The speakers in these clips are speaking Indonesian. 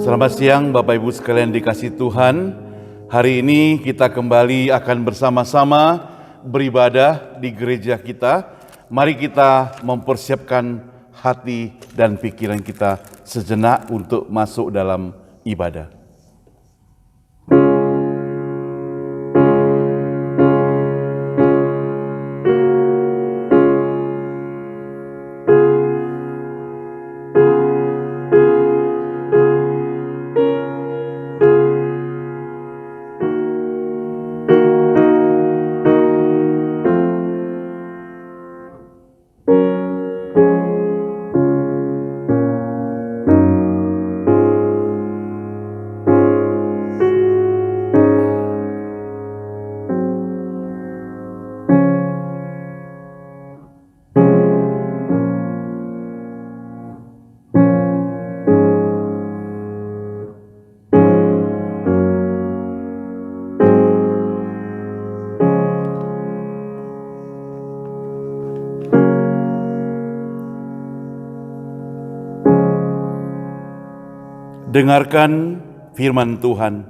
Selamat siang Bapak Ibu sekalian dikasihi Tuhan. Hari ini kita kembali akan bersama-sama beribadah di gereja kita. Mari kita mempersiapkan hati dan pikiran kita sejenak untuk masuk dalam ibadah. Dengarkan firman Tuhan.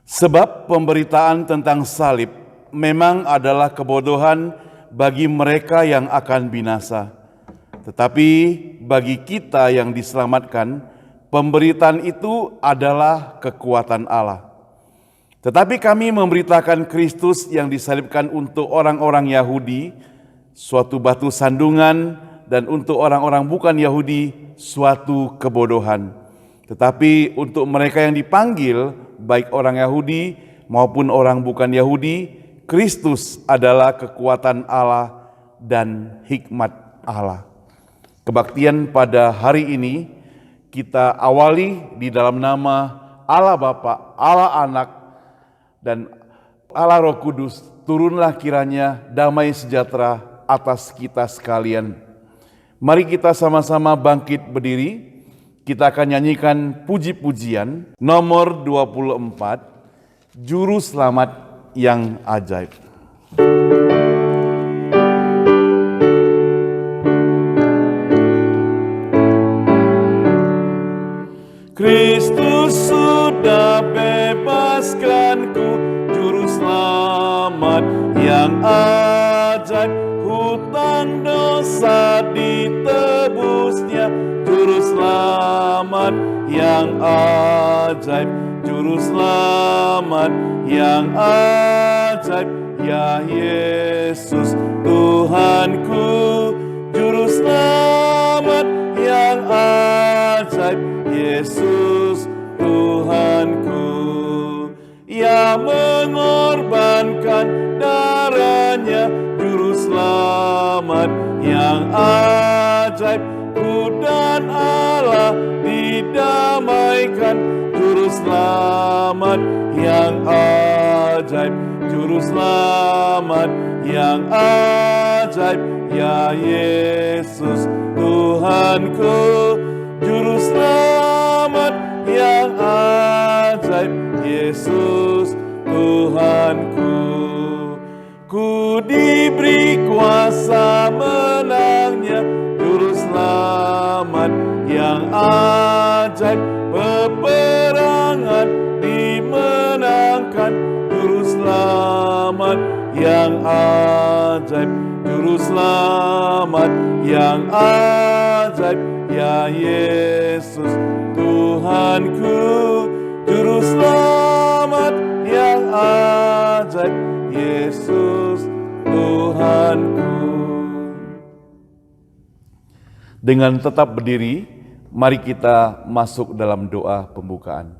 Sebab pemberitaan tentang salib memang adalah kebodohan bagi mereka yang akan binasa. Tetapi bagi kita yang diselamatkan, pemberitaan itu adalah kekuatan Allah. Tetapi kami memberitakan Kristus yang disalibkan untuk orang-orang Yahudi, suatu batu sandungan, dan untuk orang-orang bukan Yahudi, suatu kebodohan. Tetapi untuk mereka yang dipanggil, baik orang Yahudi maupun orang bukan Yahudi, Kristus adalah kekuatan Allah dan hikmat Allah. Kebaktian pada hari ini kita awali di dalam nama Allah Bapa, Allah Anak, dan Allah Roh Kudus. Turunlah kiranya damai sejahtera atas kita sekalian. Mari kita sama-sama bangkit berdiri. Kita akan nyanyikan puji-pujian nomor 24, Juru Selamat yang Ajaib. Kristus sudah bebaskanku, Juru Selamat yang yang ajaib, hutang dosa ditebusnya. Juru selamat yang ajaib, juru selamat yang ajaib, ya Yesus Tuhanku. Juru selamat yang ajaib, Yesus Tuhanku. Ia mengorbankan darahnya, juru selamat yang ajaib. Ku dan Allah didamaikan, juru selamat yang ajaib, juru selamat yang ajaib, ya Yesus Tuhanku. Juru selamat yang ajaib, Yesus Tuhanku. Ku diberi kuasa menangnya, juru selamat yang ajaib. Peperangan dimenangkan, juru selamat yang ajaib, juru selamat yang ajaib, ya Yesus Tuhanku. Juru selamat yang ajaib, Yesus Tuhanku. Dengan tetap berdiri, mari kita masuk dalam doa pembukaan.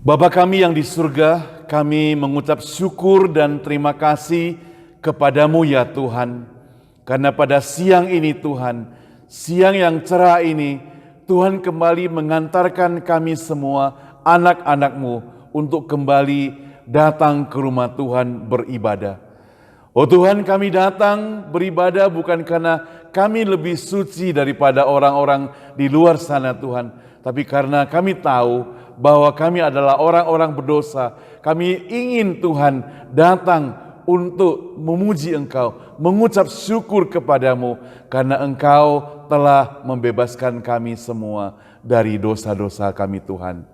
Bapa kami yang di surga, kami mengucap syukur dan terima kasih kepadamu ya Tuhan. Karena pada siang ini Tuhan, siang yang cerah ini, Tuhan kembali mengantarkan kami semua, anak-anak-Mu, untuk kembali datang ke rumah Tuhan beribadah. Oh Tuhan, kami datang beribadah bukan karena kami lebih suci daripada orang-orang di luar sana Tuhan, tapi karena kami tahu bahwa kami adalah orang-orang berdosa. Kami ingin Tuhan datang untuk memuji Engkau, mengucap syukur kepadamu karena Engkau telah membebaskan kami semua dari dosa-dosa kami Tuhan.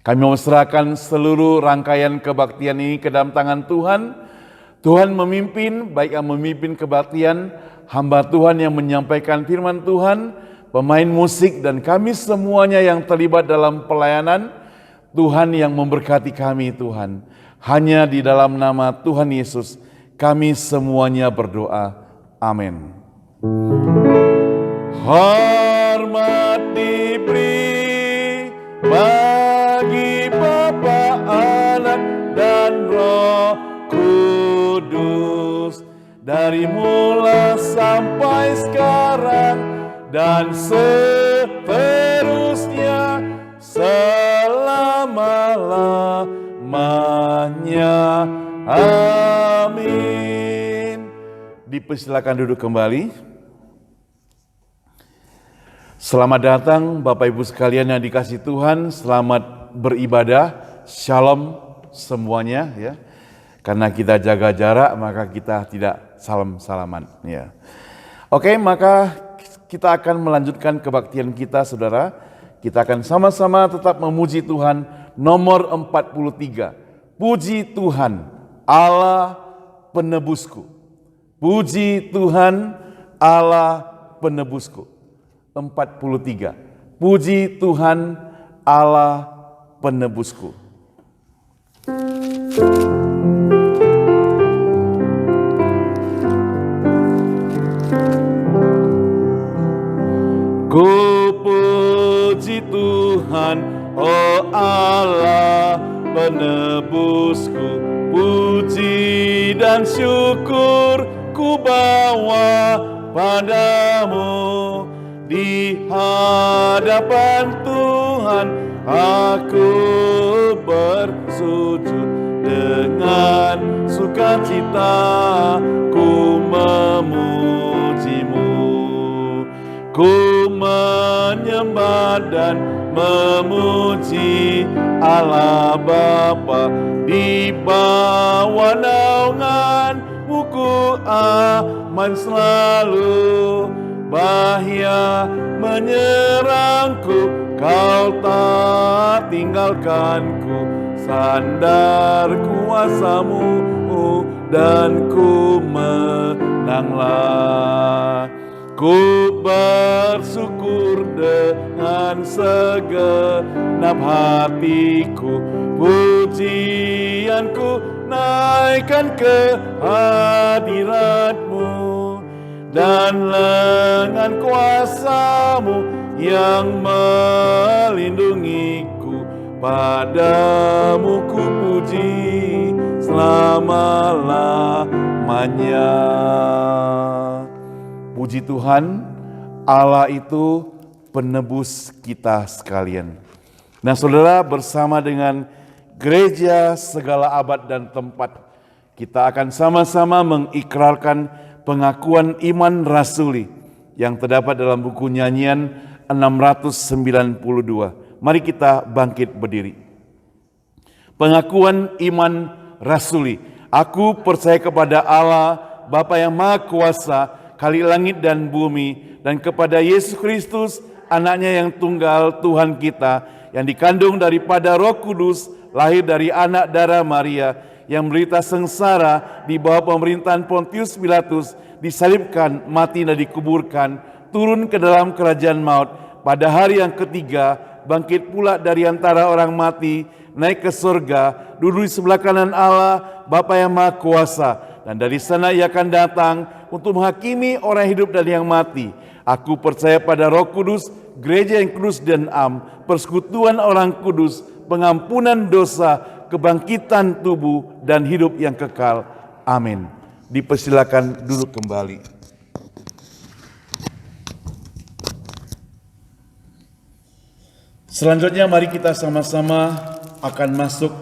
Kami menyerahkan seluruh rangkaian kebaktian ini ke dalam tangan Tuhan. Tuhan memimpin, baik yang memimpin kebaktian, hamba Tuhan yang menyampaikan firman Tuhan, pemain musik, dan kami semuanya yang terlibat dalam pelayanan. Tuhan yang memberkati kami Tuhan. Hanya di dalam nama Tuhan Yesus kami semuanya berdoa. Amin. Hormat diberi bagi Bapa, Anak, dan Roh Kudus, dari mula sampai sekarang dan seterusnya selama-lamanya. Amin. Dipersilakan duduk kembali. Selamat datang Bapak Ibu sekalian yang dikasihi Tuhan, selamat beribadah, shalom semuanya ya. Karena kita jaga jarak maka kita tidak salam-salaman ya. Oke, maka kita akan melanjutkan kebaktian kita Saudara. Kita akan sama-sama tetap memuji Tuhan. Nomor 43. Puji Tuhan Allah penebusku. Puji Tuhan Allah penebusku. 43. Puji Tuhan Allah penebusku. Ku puji Tuhan, oh Allah penebusku. Puji dan syukur ku bawa padamu. Di hadapan Tuhan aku bersujud, dengan sukacita ku memujimu. Ku menyembah dan memuji Allah Bapa, di bawah naungan-Mu ku aman selalu. Bahaya menyerangku, Kau tak tinggalkanku. Sandar kuasa-Mu dan ku menanglah. Ku bersyukur dengan segenap hatiku, pujianku naikkan ke hadirat-Mu, dan lengan kuasa-Mu yang melindungiku, padamu ku puji selama-lamanya. Puji Tuhan, Allah itu penebus kita sekalian. Nah saudara, bersama dengan gereja segala abad dan tempat, kita akan sama-sama mengikrarkan pengakuan iman rasuli yang terdapat dalam buku nyanyian 692. Mari kita bangkit berdiri. Pengakuan iman rasuli. Aku percaya kepada Allah, Bapa yang Maha Kuasa, Khalik langit dan bumi, dan kepada Yesus Kristus, anaknya yang tunggal, Tuhan kita, yang dikandung daripada Roh Kudus, lahir dari anak darah Maria, yang menderita sengsara di bawah pemerintahan Pontius Pilatus, disalibkan, mati dan dikuburkan, turun ke dalam kerajaan maut, pada hari yang ketiga bangkit pula dari antara orang mati, naik ke surga, duduk di sebelah kanan Allah, Bapa yang Maha Kuasa, dan dari sana Ia akan datang untuk menghakimi orang hidup dan yang mati. Aku percaya pada Roh Kudus, gereja yang kudus dan am, persekutuan orang kudus, pengampunan dosa, kebangkitan tubuh, dan hidup yang kekal. Amin. Dipersilakan duduk kembali. Selanjutnya mari kita sama-sama akan masuk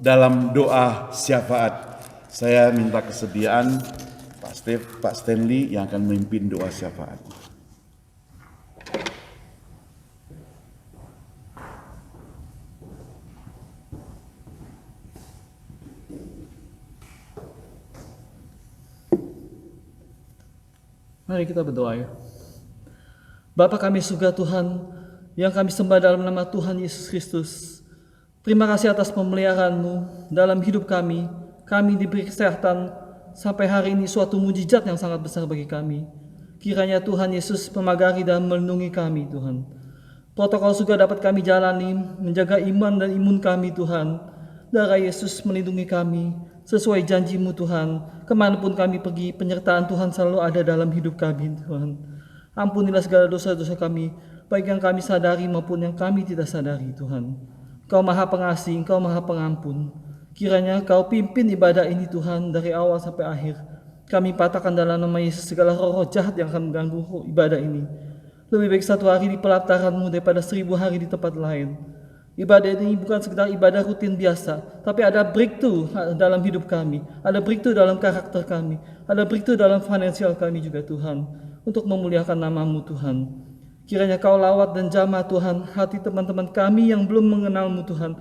dalam doa syafaat. Saya minta kesediaan Pak Stanley yang akan memimpin doa syafaat. Mari kita berdoa ya. Bapa kami surga Tuhan, yang kami sembah dalam nama Tuhan Yesus Kristus. Terima kasih atas pemeliharaan-Mu dalam hidup kami. Kami diberi kesehatan sampai hari ini, suatu mujizat yang sangat besar bagi kami. Kiranya Tuhan Yesus memagari dan melindungi kami Tuhan. Protokol surga dapat kami jalani, menjaga iman dan imun kami Tuhan. Darah Yesus melindungi kami, sesuai janji-Mu Tuhan. Kemanapun kami pergi, penyertaan Tuhan selalu ada dalam hidup kami Tuhan. Ampunilah segala dosa-dosa kami, baik yang kami sadari maupun yang kami tidak sadari Tuhan. Engkau Maha Pengasih, Engkau Maha Pengampun. Kiranya Kau pimpin ibadah ini Tuhan dari awal sampai akhir. Kami patahkan dalam nama Yesus segala roh-roh jahat yang akan mengganggu ibadah ini. Lebih baik 1 hari di pelataran-Mu daripada 1000 hari di tempat lain. Ibadah ini bukan sekedar ibadah rutin biasa, tapi ada breakthrough dalam hidup kami, ada breakthrough dalam karakter kami, ada breakthrough dalam finansial kami juga Tuhan, untuk memuliakan nama-Mu Tuhan. Kiranya Kau lawat dan jamah Tuhan hati teman-teman kami yang belum mengenal-Mu Tuhan,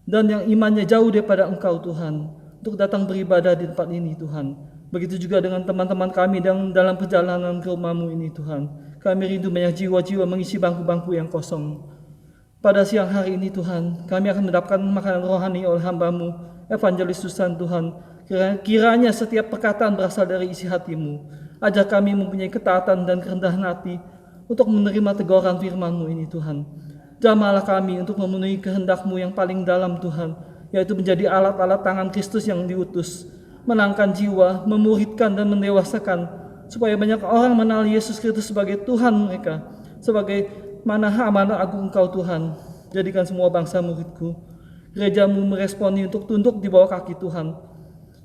dan yang imannya jauh daripada Engkau Tuhan, untuk datang beribadah di tempat ini Tuhan. Begitu juga dengan teman-teman kami yang dalam perjalanan ke rumah-Mu ini Tuhan. Kami rindu banyak jiwa-jiwa mengisi bangku-bangku yang kosong. Pada siang hari ini Tuhan, kami akan mendapatkan makanan rohani oleh hamba-Mu, Evangelis Susan Tuhan. Kiranya setiap perkataan berasal dari isi hati-Mu. Ajar kami mempunyai ketaatan dan kerendahan hati untuk menerima teguran firman-Mu ini Tuhan. Jamahlah kami untuk memenuhi kehendak-Mu yang paling dalam Tuhan, yaitu menjadi alat-alat tangan Kristus yang diutus, menangkan jiwa, memuridkan dan mendewasakan, supaya banyak orang mengenal Yesus Kristus sebagai Tuhan mereka, sebagai mana amanah agung Engkau Tuhan. Jadikan semua bangsa murid-Ku, gereja-Mu meresponi untuk tunduk di bawah kaki Tuhan.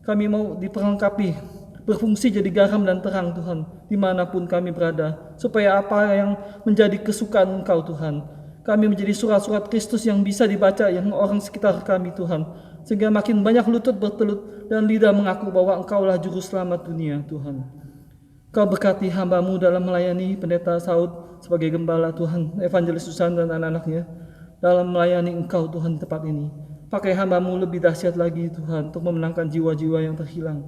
Kami mau diperlengkapi, berfungsi jadi garam dan terang Tuhan, dimanapun kami berada, supaya apa yang menjadi kesukaan Engkau Tuhan, kami menjadi surat-surat Kristus yang bisa dibaca yang orang sekitar kami Tuhan, sehingga makin banyak lutut bertelut dan lidah mengaku bahwa Engkaulah juru selamat dunia Tuhan. Kau berkati hamba-Mu dalam melayani Pendeta Saud sebagai gembala Tuhan, Evangelis Susan dan anak-anaknya, dalam melayani Engkau Tuhan di tempat ini. Pakai hamba-Mu lebih dahsyat lagi Tuhan, untuk memenangkan jiwa-jiwa yang terhilang.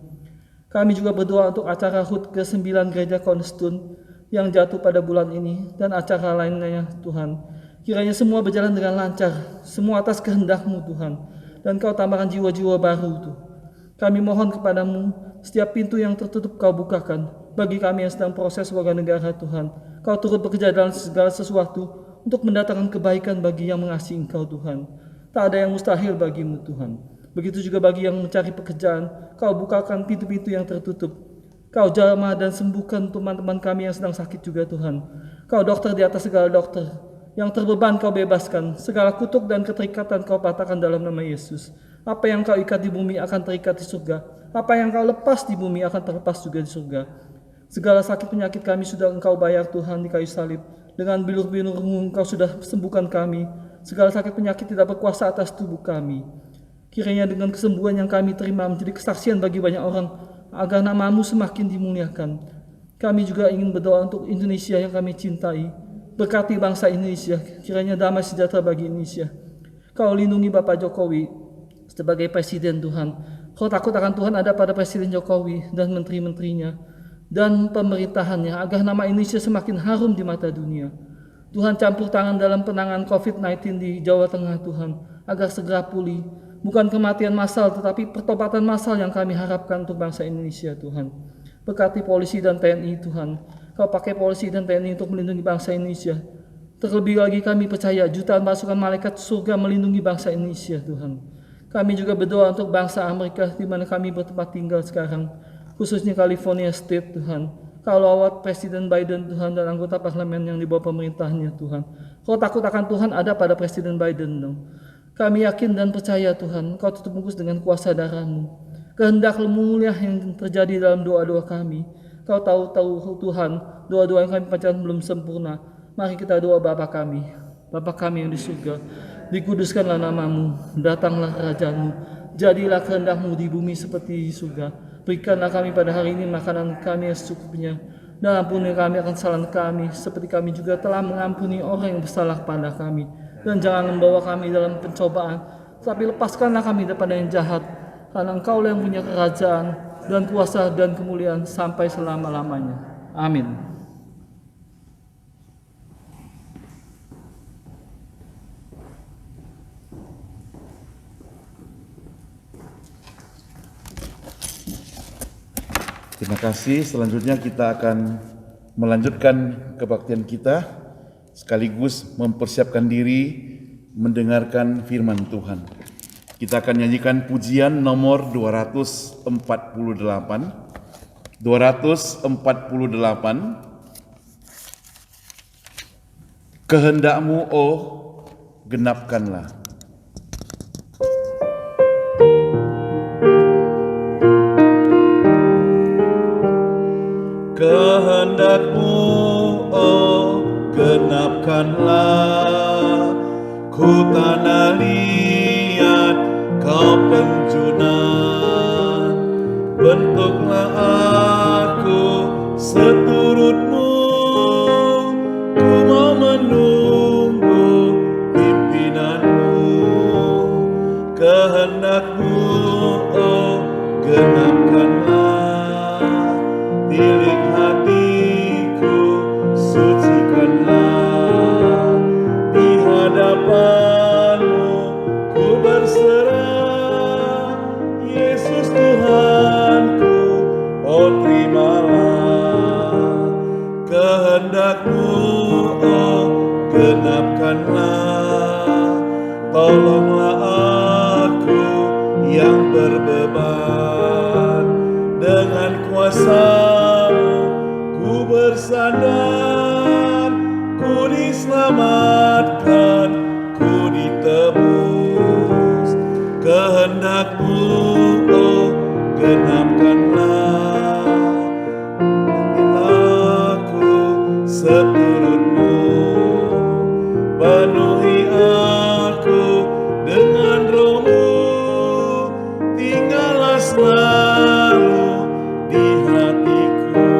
Kami juga berdoa untuk acara HUT ke-9 Gereja Cornerstone yang jatuh pada bulan ini, dan acara lainnya Tuhan. Kiranya semua berjalan dengan lancar, semua atas kehendak-Mu Tuhan, dan Kau tambahkan jiwa-jiwa baru itu. Kami mohon kepadamu, setiap pintu yang tertutup Kau bukakan. Bagi kami yang sedang proses warga negara Tuhan, Kau turut bekerja dalam segala sesuatu untuk mendatangkan kebaikan bagi yang mengasihi Engkau Tuhan. Tak ada yang mustahil bagimu Tuhan. Begitu juga bagi yang mencari pekerjaan, Kau bukakan pintu-pintu yang tertutup. Kau jamah dan sembuhkan teman-teman kami yang sedang sakit juga Tuhan. Kau dokter di atas segala dokter. Yang terbeban Kau bebaskan. Segala kutuk dan keterikatan Kau patahkan dalam nama Yesus. Apa yang Kau ikat di bumi akan terikat di surga. Apa yang Kau lepas di bumi akan terlepas juga di surga. Segala sakit penyakit kami sudah Engkau bayar Tuhan di kayu salib. Dengan bilur-bilur-Mu Engkau sudah sembuhkan kami. Segala sakit penyakit tidak berkuasa atas tubuh kami. Kiranya dengan kesembuhan yang kami terima menjadi kesaksian bagi banyak orang, agar nama-Mu semakin dimuliakan. Kami juga ingin berdoa untuk Indonesia yang kami cintai. Berkati bangsa Indonesia, kiranya damai sejahtera bagi Indonesia. Kau lindungi Bapak Jokowi sebagai Presiden Tuhan. Kau takut akan Tuhan ada pada Presiden Jokowi dan menteri-menterinya dan pemerintahannya, agar nama Indonesia semakin harum di mata dunia. Tuhan campur tangan dalam penanganan COVID-19 di Jawa Tengah Tuhan, agar segera pulih. Bukan kematian massal, tetapi pertobatan massal yang kami harapkan untuk bangsa Indonesia Tuhan. Berkati polisi dan TNI Tuhan. Kau pakai polisi dan TNI untuk melindungi bangsa Indonesia. Terlebih lagi kami percaya jutaan pasukan malaikat surga melindungi bangsa Indonesia Tuhan. Kami juga berdoa untuk bangsa Amerika di mana kami bertempat tinggal sekarang, khususnya California State Tuhan. Kau lawat Presiden Biden Tuhan dan anggota parlemen yang di bawah pemerintahnya Tuhan. Kau takut akan Tuhan ada pada Presiden Biden dong. Kami yakin dan percaya Tuhan, Kau tutup bungkus dengan kuasa darah-Mu. Kehendak mulia yang terjadi dalam doa-doa kami. Kau tahu Tuhan, doa-doa yang kami panjatkan belum sempurna. Mari kita doa Bapa kami. Bapa kami yang di surga, dikuduskanlah nama-Mu, datanglah kerajaan-Mu, jadilah kehendak-Mu di bumi seperti di surga. Berikanlah kami pada hari ini makanan kami yang secukupnya, dan ampuni kami akan kesalahan kami, seperti kami juga telah mengampuni orang yang bersalah kepada kami. Dan jangan membawa kami dalam pencobaan, tapi lepaskanlah kami daripada yang jahat, karena Engkau-Lah yang punya kerajaan dan kuasa dan kemuliaan sampai selama-lamanya. Amin. Terima kasih. Selanjutnya kita akan melanjutkan kebaktian kita sekaligus mempersiapkan diri mendengarkan firman Tuhan. Kita akan nyanyikan pujian nomor 248. 248. Kehendak-Mu, oh, genapkanlah. Kehendak-Mu, oh, genapkanlah. Ku tanah liat, Kau penjunan. Bentuklah aku seturut-Mu. Ku mau menunggu pimpinan-Mu. Kehendak-Mu, oh, genapkanlah. Bilik hatiku sucikanlah, di hadapan-Mu ku berserah. Yesus Tuhanku, oh terimalah. Kehendak-Mu, oh genapkanlah. Tolonglah aku yang berbeban, dengan kuasa-Mu ku bersandar. Ku diselamatkan, ku ditebus. Kehendak-Mu, oh genapkanlah. Aku seturut-Mu. Penuhi aku dengan Roh-Mu. Tinggallah selalu di hatiku.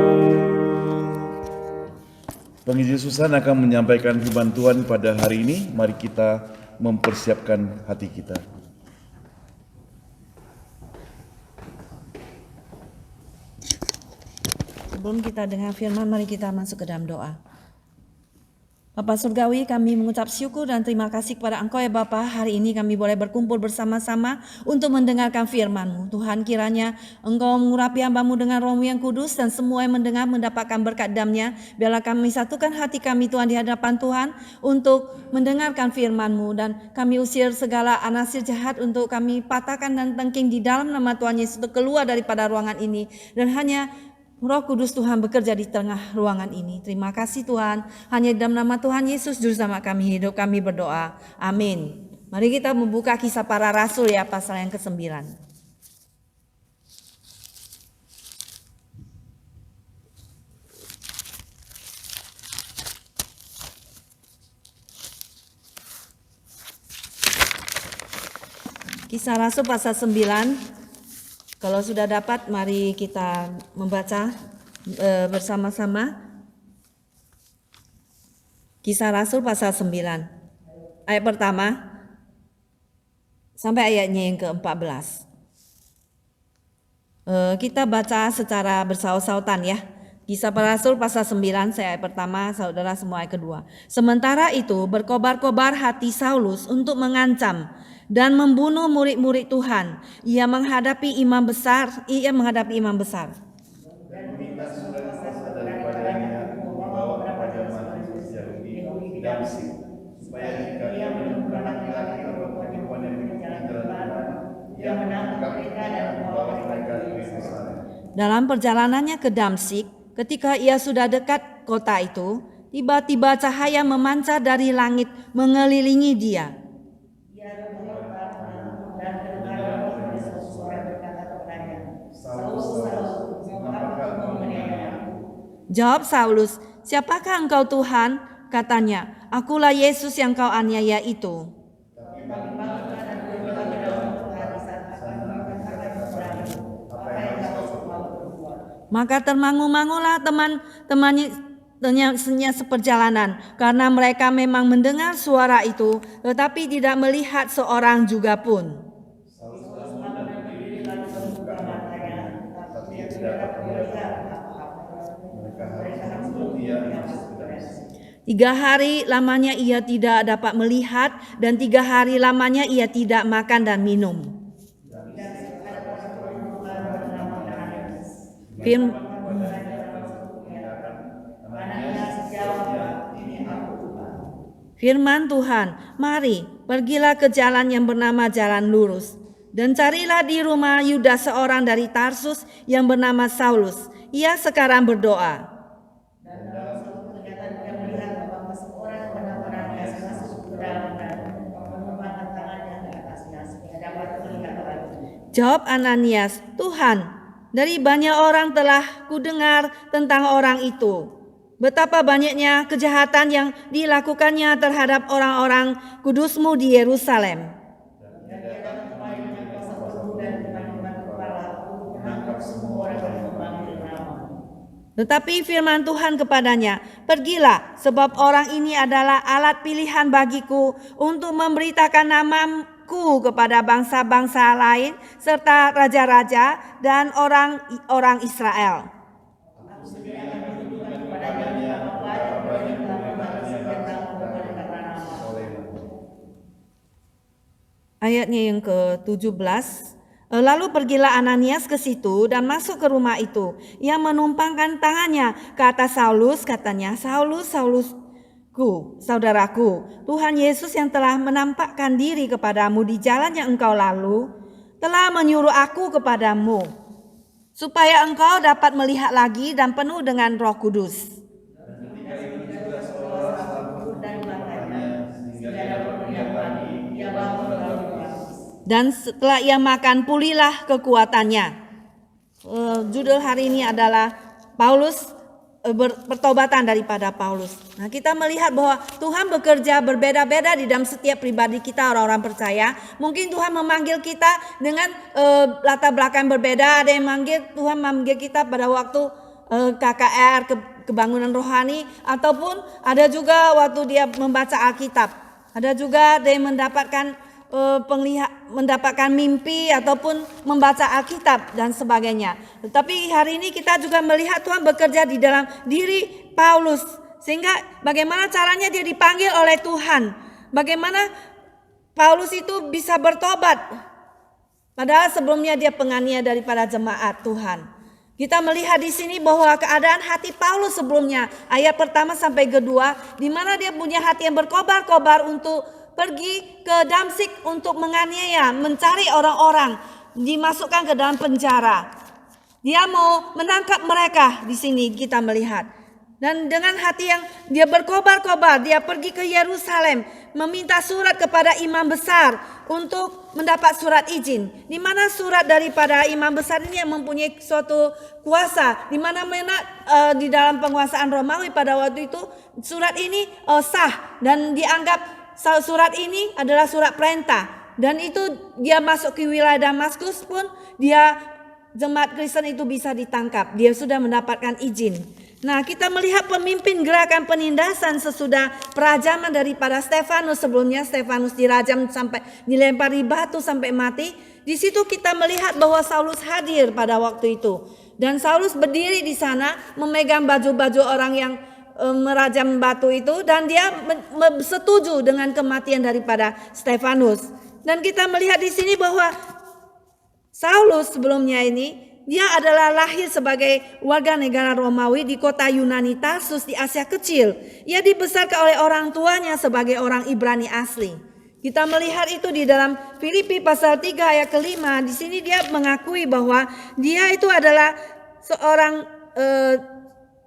Penginjil Susan akan menyampaikan firman Tuhan pada hari ini. Mari kita mempersiapkan hati kita. Sebelum kita dengar firman, mari kita masuk ke dalam doa. Bapa Surgawi, kami mengucap syukur dan terima kasih kepada Engkau ya Bapa. Hari ini kami boleh berkumpul bersama-sama untuk mendengarkan firman-Mu. Tuhan, kiranya Engkau mengurapi hamba-Mu dengan Roh-Mu yang kudus dan semua yang mendengar mendapatkan berkat damnya. Biarlah kami satukan hati kami Tuhan di hadapan Tuhan untuk mendengarkan firman-Mu. Dan kami usir segala anasir jahat untuk kami patahkan dan tengking di dalam nama Tuhan Yesus untuk keluar daripada ruangan ini. Dan hanya Roh Kudus Tuhan bekerja di tengah ruangan ini. Terima kasih Tuhan. Hanya dalam nama Tuhan Yesus Juru Selamat kami hidup, kami berdoa. Amin. Mari kita membuka Kisah Para Rasul ya, pasal yang ke-9. Kisah Rasul pasal 9. Kalau sudah dapat, mari kita membaca bersama-sama. Kisah Rasul pasal 9. Ayat pertama sampai ayatnya yang ke-14. Kita baca secara bersaut-sautan ya. Kisah Para Rasul pasal 9, ayat pertama, saudara semua ayat kedua. Sementara itu berkobar-kobar hati Saulus untuk mengancam dan membunuh murid-murid Tuhan. Ia menghadapi imam besar. Dan meminta surat kuasa daripadanya membawa kepada majelis Yahudi di Damsyik, supaya jika ia menemukan laki-laki atau perempuan yang mengikuti jalan Tuhan, ia menangkap mereka dan membawa mereka ke Yerusalem. Dalam perjalanannya ke Damsyik, ketika ia sudah dekat kota itu, tiba-tiba cahaya memancar dari langit mengelilingi dia. Jawab Saulus, "Siapakah engkau Tuhan?" Katanya, "Akulah Yesus yang kau aniaya itu." Maka termangu-mangulah teman-temannya seperjalanan, karena mereka memang mendengar suara itu, tetapi tidak melihat seorang juga pun. Tiga hari lamanya ia tidak dapat melihat, dan 3 hari lamanya ia tidak makan dan minum. Firman Tuhan, "Mari, pergilah ke jalan yang bernama Jalan Lurus, dan carilah di rumah Yudas seorang dari Tarsus yang bernama Saulus. Ia sekarang berdoa." Jawab Ananias, "Tuhan, dari banyak orang telah kudengar tentang orang itu. Betapa banyaknya kejahatan yang dilakukannya terhadap orang-orang kudus-Mu di Yerusalem. Tetapi firman Tuhan kepadanya, "Pergilah, sebab orang ini adalah alat pilihan bagiku untuk memberitakan namaku kepada bangsa-bangsa lain serta raja-raja dan orang-orang Israel." Ayatnya yang ke-17. Lalu pergilah Ananias ke situ dan masuk ke rumah itu. Ia menumpangkan tangannya ke atas Saulus, katanya, "Saulus, Saulusku, saudaraku, Tuhan Yesus yang telah menampakkan diri kepadamu di jalan yang engkau lalu, telah menyuruh aku kepadamu, supaya engkau dapat melihat lagi dan penuh dengan Roh Kudus." Dan setelah ia makan, pulihlah kekuatannya. Judul hari ini adalah Paulus, pertobatan daripada Paulus. Nah, kita melihat bahwa Tuhan bekerja berbeda-beda di dalam setiap pribadi kita, orang-orang percaya. Mungkin Tuhan memanggil kita dengan latar belakang berbeda. Ada yang Tuhan memanggil kita pada waktu KKR, kebangunan rohani, ataupun ada juga waktu dia membaca Alkitab. Ada juga dia mendapatkan mimpi ataupun membaca Alkitab dan sebagainya. Tetapi hari ini kita juga melihat Tuhan bekerja di dalam diri Paulus Sehingga bagaimana caranya dia dipanggil oleh Tuhan. Bagaimana Paulus itu bisa bertobat. Padahal sebelumnya dia penganiaya daripada jemaat Tuhan. Kita melihat di sini bahwa keadaan hati Paulus sebelumnya, ayat pertama sampai kedua, di mana dia punya hati yang berkobar-kobar untuk pergi ke Damsyik untuk menganiaya, mencari orang-orang, dimasukkan ke dalam penjara. Dia mau menangkap mereka di sini kita melihat. Dan dengan hati yang dia berkobar-kobar, dia pergi ke Yerusalem, meminta surat kepada imam besar untuk mendapat surat izin. Di mana surat daripada imam besar ini yang mempunyai suatu kuasa, di mana di dalam penguasaan Romawi pada waktu itu surat ini sah dan dianggap surat ini adalah surat perintah. Dan itu dia masuk ke wilayah Damaskus pun jemaat Kristen itu bisa ditangkap. Dia sudah mendapatkan izin. Nah, kita melihat pemimpin gerakan penindasan sesudah perajaman daripada Stefanus. Sebelumnya Stefanus dirajam sampai dilempari batu sampai mati. Di situ kita melihat bahwa Saulus hadir pada waktu itu. Dan Saulus berdiri di sana memegang baju-baju orang yang merajam batu itu. Dan dia setuju dengan kematian daripada Stefanus. Dan kita melihat di sini bahwa Saulus sebelumnya ini dia adalah lahir sebagai warga negara Romawi di kota Yunani Tarsus di Asia Kecil. Ia dibesarkan oleh orang tuanya sebagai orang Ibrani asli. Kita melihat itu di dalam Filipi pasal 3 ayat kelima. Di sini dia mengakui bahwa dia itu adalah seorang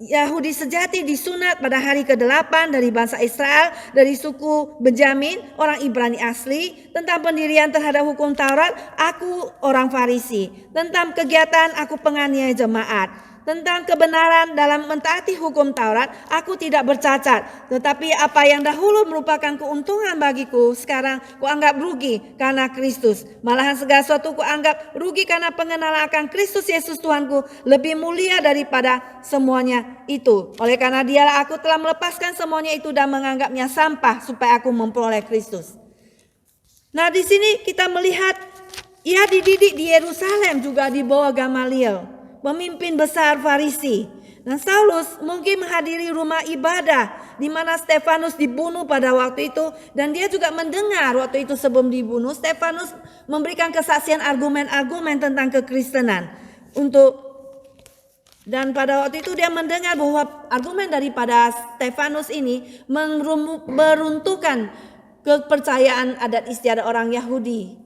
Yahudi sejati, disunat pada hari ke-8 dari bangsa Israel, dari suku Benjamin, orang Ibrani asli. Tentang pendirian terhadap hukum Taurat, aku orang Farisi. Tentang kegiatan, aku penganiaya jemaat. Tentang kebenaran dalam mentaati hukum Taurat, aku tidak bercacat. Tetapi apa yang dahulu merupakan keuntungan bagiku, sekarang kuanggap rugi karena Kristus. Malahan segala sesuatu kuanggap rugi karena pengenalan akan Kristus Yesus Tuhanku lebih mulia daripada semuanya itu. Oleh karena dialah aku telah melepaskan semuanya itu dan menganggapnya sampah supaya aku memperoleh Kristus. Nah, di sini kita melihat ia dididik di Yerusalem juga di bawah Gamaliel, pemimpin besar Farisi. Dan Saulus mungkin menghadiri rumah ibadah di mana Stefanus dibunuh pada waktu itu. Dan dia juga mendengar waktu itu sebelum dibunuh, Stefanus memberikan kesaksian argumen-argumen tentang kekristenan. Dan pada waktu itu dia mendengar bahwa argumen daripada Stefanus ini meruntuhkan kepercayaan adat istiadat orang Yahudi.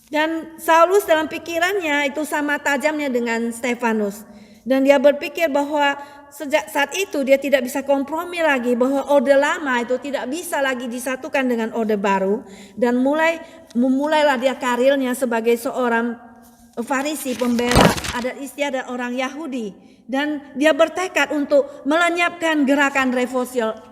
Dan Saulus dalam pikirannya itu sama tajamnya dengan Stefanus. Dan dia berpikir bahwa sejak saat itu dia tidak bisa kompromi lagi, bahwa orde lama itu tidak bisa lagi disatukan dengan orde baru. Dan memulailah dia karirnya sebagai seorang Farisi, pembela adat istiadat orang Yahudi. Dan dia bertekad untuk melenyapkan gerakan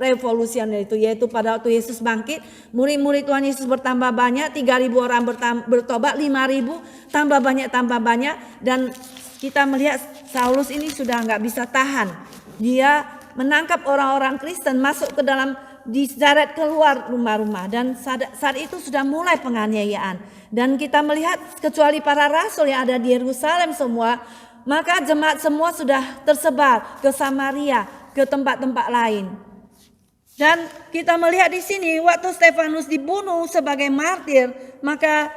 revolusioner itu, yaitu pada waktu Yesus bangkit, murid-murid Tuhan Yesus bertambah banyak, 3.000 orang bertobat, 5.000 tambah banyak. Dan kita melihat Saulus ini sudah nggak bisa tahan. Dia menangkap orang-orang Kristen, masuk ke dalam, diseret keluar rumah-rumah. Dan saat itu sudah mulai penganiayaan. Dan kita melihat kecuali para rasul yang ada di Yerusalem semua, maka jemaat semua sudah tersebar ke Samaria, ke tempat-tempat lain. Dan kita melihat di sini waktu Stefanus dibunuh sebagai martir, maka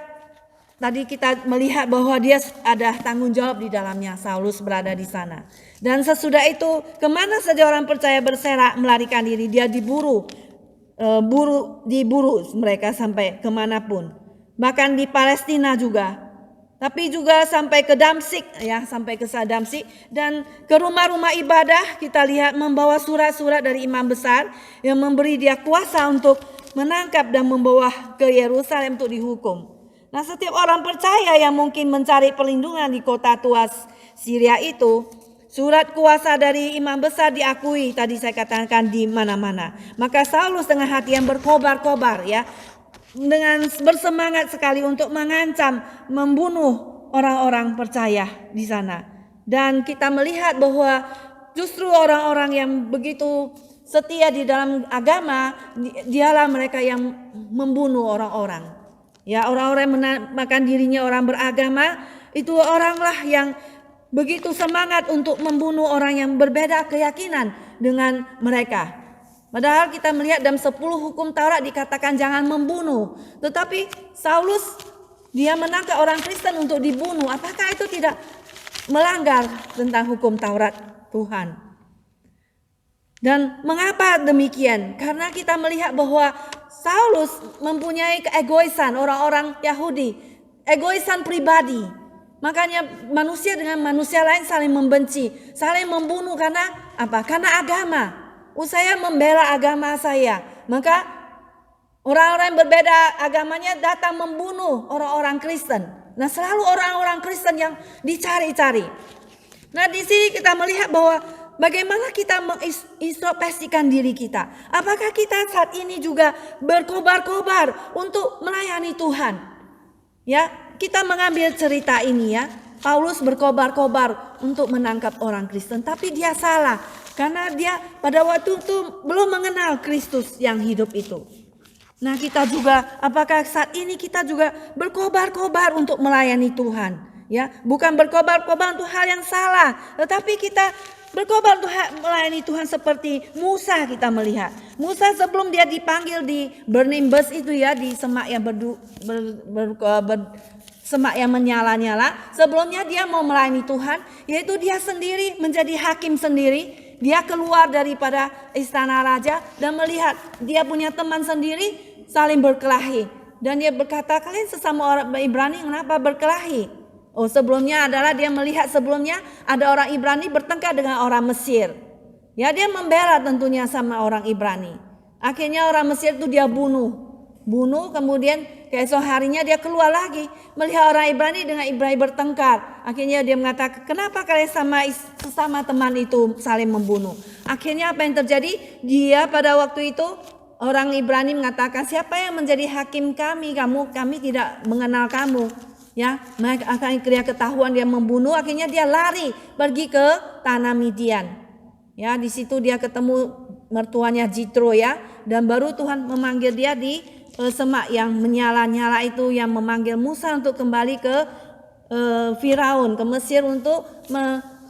tadi kita melihat bahwa dia ada tanggung jawab di dalamnya. Saulus berada di sana. Dan sesudah itu kemana saja orang percaya berserak melarikan diri, dia diburu mereka sampai kemanapun. Bahkan di Palestina juga. Tapi juga sampai ke Damsyik, sampai ke Damsyik, dan ke rumah-rumah ibadah kita lihat membawa surat-surat dari imam besar yang memberi dia kuasa untuk menangkap dan membawa ke Yerusalem untuk dihukum. Nah, setiap orang percaya yang mungkin mencari perlindungan di kota tua Syria itu, surat kuasa dari imam besar diakui, tadi saya katakan di mana-mana. Maka Saulus dengan hati yang berkobar-kobar dengan bersemangat sekali untuk mengancam, membunuh orang-orang percaya di sana. Dan kita melihat bahwa justru orang-orang yang begitu setia di dalam agama, dialah mereka yang membunuh orang-orang. Orang-orang yang menamakan dirinya orang beragama, itu oranglah yang begitu semangat untuk membunuh orang yang berbeda keyakinan dengan mereka. Padahal kita melihat dalam 10 hukum Taurat dikatakan jangan membunuh. Tetapi Saulus dia menangkap orang Kristen untuk dibunuh. Apakah itu tidak melanggar tentang hukum Taurat Tuhan? Dan mengapa demikian? Karena kita melihat bahwa Saulus mempunyai keegoisan orang-orang Yahudi, egoisan pribadi. Makanya manusia dengan manusia lain saling membenci, saling membunuh karena apa? Karena agama. Saya membela agama saya, maka orang-orang yang berbeda agamanya datang membunuh orang-orang Kristen. Nah, selalu orang-orang Kristen yang dicari-cari. Nah, di sini kita melihat bahwa bagaimana kita mengintrospeksikan diri kita. Apakah kita saat ini juga berkobar-kobar untuk melayani Tuhan? Ya, kita mengambil cerita ini ya. Paulus berkobar-kobar untuk menangkap orang Kristen, tapi dia salah karena dia pada waktu itu belum mengenal Kristus yang hidup itu. Nah, kita juga apakah saat ini kita juga berkobar-kobar untuk melayani Tuhan? Ya, bukan berkobar-kobar untuk hal yang salah, tetapi kita berkobar untuk melayani Tuhan seperti Musa. Kita melihat Musa sebelum dia dipanggil di burning bush itu ya, di semak yang semak yang menyala-nyala. Sebelumnya dia mau melayani Tuhan, yaitu dia sendiri menjadi hakim sendiri. Dia keluar daripada istana raja dan melihat dia punya teman sendiri saling berkelahi. Dan dia berkata, kalian sesama orang Ibrani kenapa berkelahi? Oh, sebelumnya adalah dia melihat sebelumnya ada orang Ibrani bertengkar dengan orang Mesir. Ya, dia membela tentunya sama orang Ibrani. Akhirnya orang Mesir itu dia bunuh, kemudian keesok harinya dia keluar lagi melihat orang Ibrani dengan Ibrani bertengkar. Akhirnya dia mengatakan, kenapa kalian sesama teman itu saling membunuh? Akhirnya apa yang terjadi? Dia pada waktu itu orang Ibrani mengatakan, siapa yang menjadi hakim kami? Kami tidak mengenal kamu. Ya, maka akan dia ketahuan dia membunuh. Akhirnya dia lari pergi ke tanah Midian. Ya, di situ dia ketemu mertuanya Jitro ya, dan baru Tuhan memanggil dia di semak yang menyala-nyala itu, yang memanggil Musa untuk kembali ke Firaun, ke Mesir untuk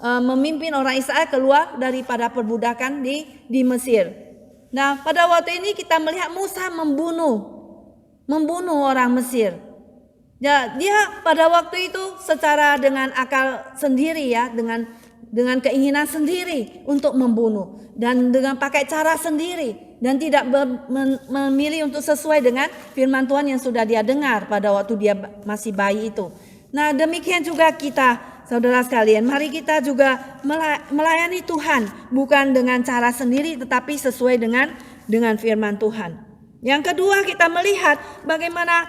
memimpin orang Israel keluar daripada perbudakan di Mesir. Nah, pada waktu ini kita melihat Musa membunuh orang Mesir. Ya, dia pada waktu itu secara dengan akal sendiri ya, dengan keinginan sendiri untuk membunuh dan dengan pakai cara sendiri dan tidak memilih untuk sesuai dengan firman Tuhan yang sudah dia dengar pada waktu dia masih bayi itu. Nah, demikian juga kita, saudara sekalian, mari kita juga melayani Tuhan bukan dengan cara sendiri tetapi sesuai dengan firman Tuhan. Yang kedua, kita melihat bagaimana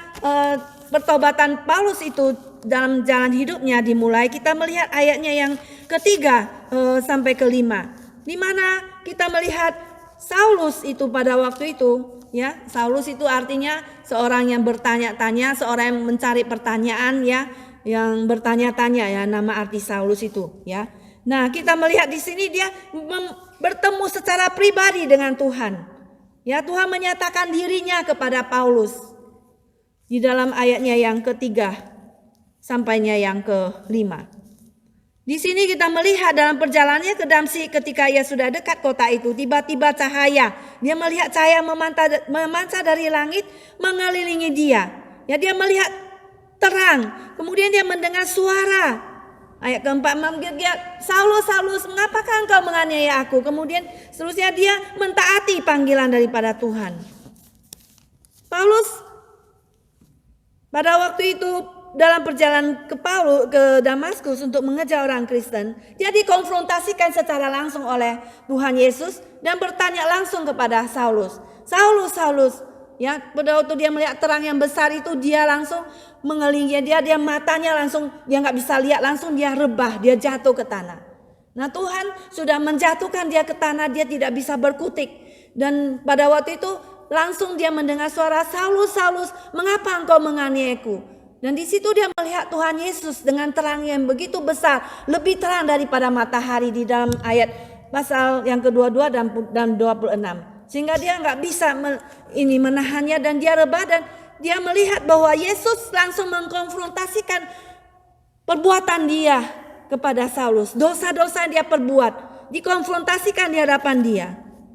pertobatan Paulus itu dalam jalan hidupnya dimulai. Kita melihat ayatnya yang ketiga sampai kelima, di mana kita melihat Saulus itu pada waktu itu ya, Saulus itu artinya seorang yang bertanya-tanya, seorang yang mencari pertanyaan ya, yang bertanya-tanya ya, nama arti Saulus itu ya. Nah, kita melihat di sini dia bertemu secara pribadi dengan Tuhan. Ya, Tuhan menyatakan dirinya kepada Paulus di dalam ayatnya yang ketiga sampainya yang kelima. Di sini kita melihat dalam perjalanannya ke Damsyik, ketika ia sudah dekat kota itu, tiba-tiba cahaya. Dia melihat cahaya memancar dari langit mengelilingi dia. Ya, dia melihat terang. Kemudian dia mendengar suara. Ayat keempat memanggil dia, Saulus, Saulus, mengapakah engkau menganiaya aku? Kemudian seterusnya dia mentaati panggilan daripada Tuhan. Paulus pada waktu itu dalam perjalanan ke Damaskus untuk mengejar orang Kristen, dia dikonfrontasikan secara langsung oleh Tuhan Yesus dan bertanya langsung kepada Saulus. Saulus, Saulus, ya, pada waktu dia melihat terang yang besar itu, dia langsung mengelilingi dia matanya langsung, dia nggak bisa lihat, langsung dia rebah, dia jatuh ke tanah. Nah, Tuhan sudah menjatuhkan dia ke tanah, dia tidak bisa berkutik. Dan pada waktu itu langsung dia mendengar suara, Saulus, Saulus, mengapa engkau menganiayaku? Dan di situ dia melihat Tuhan Yesus dengan terang yang begitu besar, lebih terang daripada matahari, di dalam ayat pasal yang kedua-dua dan 26. Sehingga dia nggak bisa menahannya dan dia rebah, dan dia melihat bahwa Yesus langsung mengkonfrontasikan perbuatan dia kepada Saulus. Dosa-dosa yang dia perbuat dikonfrontasikan di hadapan dia.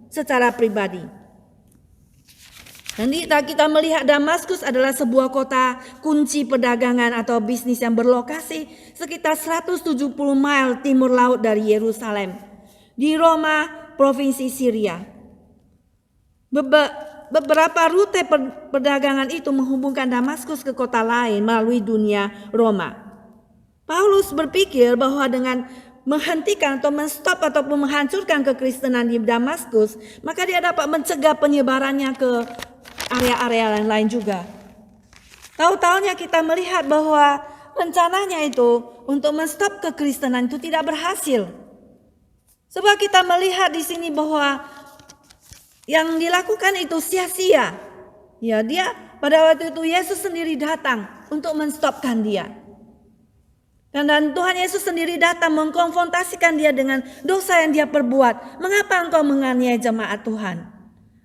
secara pribadi. Dan kita melihat Damaskus adalah sebuah kota kunci perdagangan atau bisnis yang berlokasi sekitar 170 mil timur laut dari Yerusalem, di Roma, provinsi Syria. Beberapa rute perdagangan itu menghubungkan Damaskus ke kota lain melalui dunia Roma. Paulus berpikir bahwa dengan menghentikan atau menstop ataupun menghancurkan kekristenan di Damaskus, maka dia dapat mencegah penyebarannya ke area-area lain juga. Tahu-tahunya kita melihat bahwa rencananya itu untuk menstop kekristenan itu tidak berhasil. Sebab kita melihat di sini bahwa yang dilakukan itu sia-sia. Ya, dia pada waktu itu Yesus sendiri datang untuk menstopkan dia. Dan Tuhan Yesus sendiri datang mengkonfrontasikan dia dengan dosa yang dia perbuat. Mengapa engkau menganiaya jemaat Tuhan?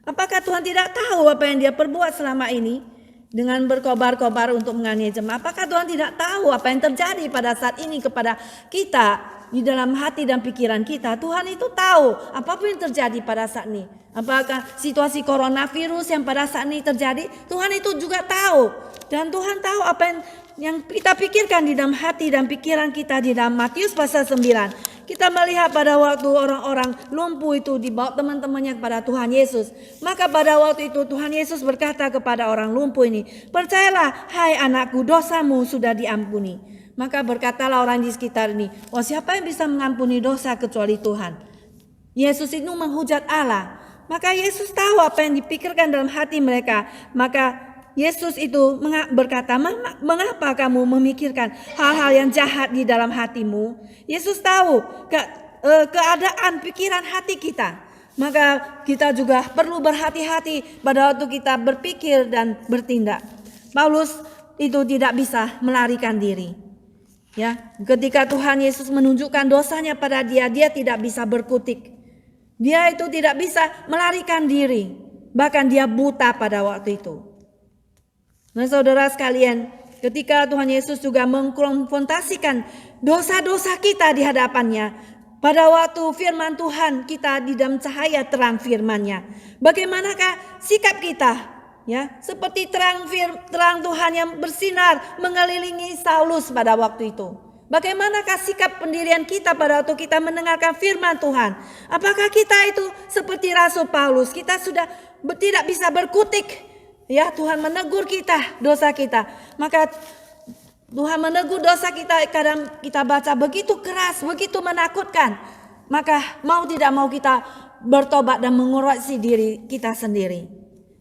Apakah Tuhan tidak tahu apa yang dia perbuat selama ini dengan berkobar-kobar untuk menganiaya jemaat? Apakah Tuhan tidak tahu apa yang terjadi pada saat ini kepada kita di dalam hati dan pikiran kita? Tuhan itu tahu apapun yang terjadi pada saat ini. Apakah situasi coronavirus yang pada saat ini terjadi? Tuhan itu juga tahu. Dan Tuhan tahu apa yang kita pikirkan di dalam hati dan pikiran kita di dalam Matius pasal 9. Kita melihat pada waktu orang-orang lumpuh itu dibawa teman-temannya kepada Tuhan Yesus. Maka pada waktu itu Tuhan Yesus berkata kepada orang lumpuh ini, "Percayalah, hai anakku, dosamu sudah diampuni." Maka berkatalah orang di sekitar ini, "Oh, siapa yang bisa mengampuni dosa kecuali Tuhan?" Yesus itu menghujat Allah. Maka Yesus tahu apa yang dipikirkan dalam hati mereka. Maka Yesus itu berkata, "Mengapa kamu memikirkan hal-hal yang jahat di dalam hatimu?" Yesus tahu keadaan pikiran hati kita. Maka kita juga perlu berhati-hati pada waktu kita berpikir dan bertindak. Paulus itu tidak bisa melarikan diri. Ya, ketika Tuhan Yesus menunjukkan dosanya pada dia, dia tidak bisa berkutik. Dia itu tidak bisa melarikan diri. Bahkan dia buta pada waktu itu. Nah, saudara sekalian, ketika Tuhan Yesus juga mengkonfrontasikan dosa-dosa kita di hadapannya, pada waktu firman Tuhan kita di dalam cahaya terang firman-Nya, bagaimanakah sikap kita? Ya, seperti terang Tuhan yang bersinar mengelilingi Saulus pada waktu itu. Bagaimanakah sikap pendirian kita pada waktu kita mendengarkan firman Tuhan? Apakah kita itu seperti Rasul Paulus? Kita sudah tidak bisa berkutik. Ya, Tuhan menegur kita, dosa kita. Maka Tuhan menegur dosa kita, kadang kita baca begitu keras, begitu menakutkan. Maka mau tidak mau kita bertobat dan mengoreksi diri kita sendiri.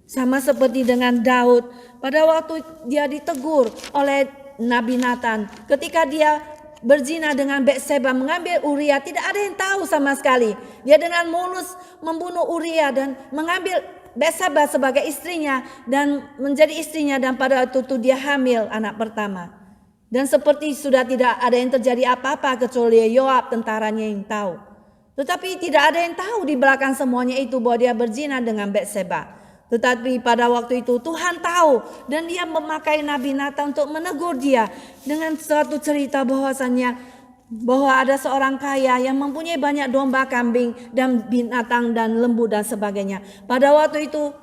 Sama seperti dengan Daud, pada waktu dia ditegur oleh Nabi Nathan, ketika dia berzina dengan Batseba, mengambil Uria, tidak ada yang tahu sama sekali. Dia dengan mulus membunuh Uria dan mengambil Batseba sebagai istrinya dan menjadi istrinya, dan pada waktu itu dia hamil anak pertama. Dan seperti sudah tidak ada yang terjadi apa-apa kecuali Yoab tentaranya yang tahu. Tetapi tidak ada yang tahu di belakang semuanya itu bahwa dia berzina dengan Batseba. Tetapi pada waktu itu Tuhan tahu, dan dia memakai Nabi Nathan untuk menegur dia dengan suatu cerita bahwa ada seorang kaya yang mempunyai banyak domba, kambing, dan binatang dan lembu dan sebagainya. Pada waktu itu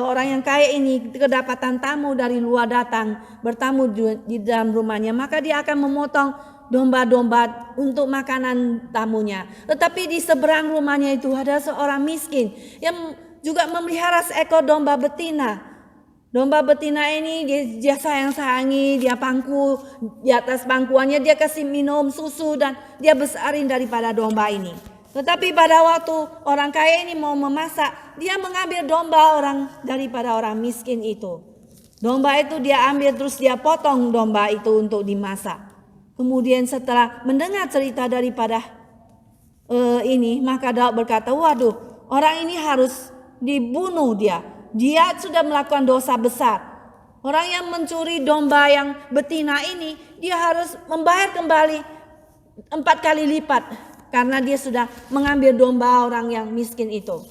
orang yang kaya ini kedapatan tamu dari luar datang bertamu di dalam rumahnya, maka dia akan memotong domba-domba untuk makanan tamunya. Tetapi di seberang rumahnya itu ada seorang miskin yang juga memelihara seekor domba betina. Domba betina ini dia sayang-sayangi, dia pangku di atas pangkuannya, dia kasih minum susu dan dia besarin daripada domba ini. Tetapi pada waktu orang kaya ini mau memasak, dia mengambil domba daripada orang miskin itu. Domba itu dia ambil, terus dia potong domba itu untuk dimasak. Kemudian setelah mendengar cerita daripada ini, maka Daud berkata, "Waduh, orang ini harus dibunuh dia. Dia sudah melakukan dosa besar. Orang yang mencuri domba yang betina ini, dia harus membayar kembali 4 kali lipat karena dia sudah mengambil domba orang yang miskin itu."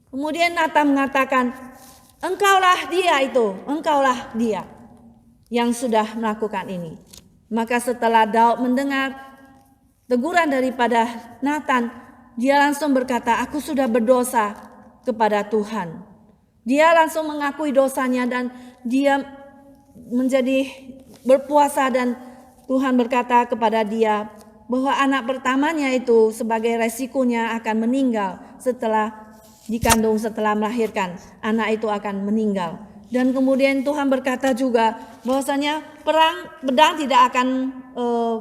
Kemudian Nathan mengatakan, engkaulah dia yang sudah melakukan ini. Maka setelah Daud mendengar teguran daripada Nathan, dia langsung berkata, aku sudah berdosa kepada Tuhan. Dia langsung mengakui dosanya dan dia menjadi berpuasa, dan Tuhan berkata kepada dia bahwa anak pertamanya itu sebagai resikonya akan meninggal setelah dikandung, setelah melahirkan. Anak itu akan meninggal. Dan kemudian Tuhan berkata juga bahwasanya pedang tidak akan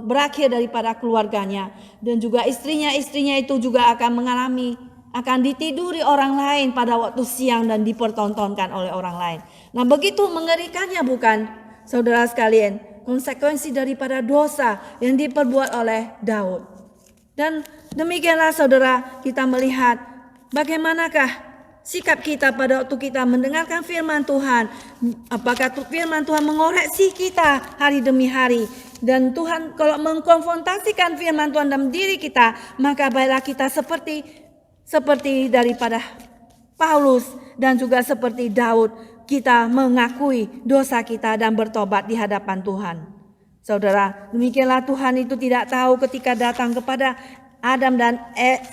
berakhir daripada keluarganya. Dan juga istrinya itu juga akan ditiduri orang lain pada waktu siang dan dipertontonkan oleh orang lain. Nah, begitu mengerikannya bukan, saudara sekalian, konsekuensi daripada dosa yang diperbuat oleh Daud. Dan demikianlah saudara, kita melihat bagaimanakah sikap kita pada waktu kita mendengarkan firman Tuhan. Apakah firman Tuhan mengoreksi kita hari demi hari. Dan Tuhan kalau mengkonfrontasikan firman Tuhan dalam diri kita, maka baiklah kita seperti daripada Paulus dan juga seperti Daud, kita mengakui dosa kita dan bertobat di hadapan Tuhan. Saudara, demikianlah Tuhan itu tidak tahu ketika datang kepada Adam dan Eve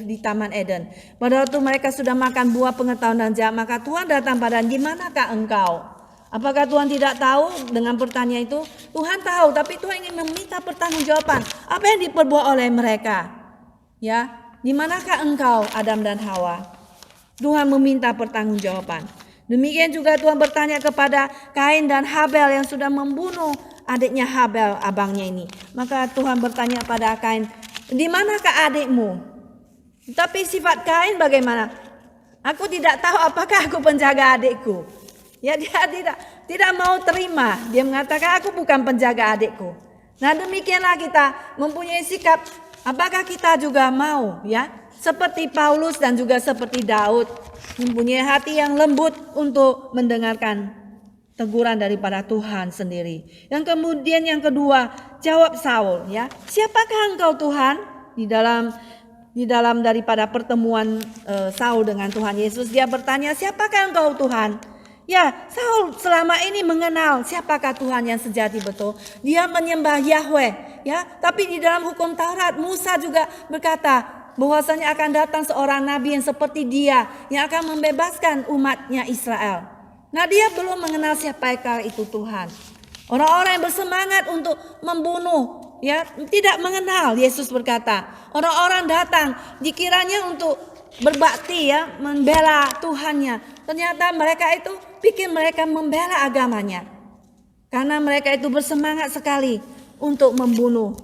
di Taman Eden. Pada waktu mereka sudah makan buah pengetahuan dan jahat, maka Tuhan datang pada, di manakah engkau? Apakah Tuhan tidak tahu dengan pertanyaan itu? Tuhan tahu, tapi Tuhan ingin meminta pertanggungjawaban. Apa yang diperbuat oleh mereka? Ya, di manakah engkau, Adam dan Hawa? Tuhan meminta pertanggungjawaban. Demikian juga Tuhan bertanya kepada Kain dan Habel yang sudah membunuh adiknya Habel, abangnya ini. Maka Tuhan bertanya pada Kain, di manakah adikmu? Tapi sifat Kain bagaimana? Aku tidak tahu apakah aku penjaga adikku. Ya, dia tidak mau terima. Dia mengatakan, aku bukan penjaga adikku. Nah, demikianlah kita mempunyai sikap. Apakah kita juga mau, ya, seperti Paulus dan juga seperti Daud, mempunyai hati yang lembut untuk mendengarkan teguran daripada Tuhan sendiri. Yang kemudian yang kedua, jawab Saul, ya. Siapakah engkau Tuhan? Di dalam daripada pertemuan Saul dengan Tuhan Yesus, dia bertanya, siapakah engkau Tuhan? Ya, Saul selama ini mengenal siapakah Tuhan yang sejati betul. Dia menyembah Yahweh, ya. Tapi di dalam hukum Taurat, Musa juga berkata bahwasanya akan datang seorang nabi yang seperti dia, yang akan membebaskan umatnya Israel. Nah, dia belum mengenal siapakah itu Tuhan. Orang-orang yang bersemangat untuk membunuh, ya, tidak mengenal. Yesus berkata, orang-orang datang dikiranya untuk berbakti, ya, membela Tuhannya. Ternyata mereka itu pikir mereka membela agamanya. Karena mereka itu bersemangat sekali untuk membunuh.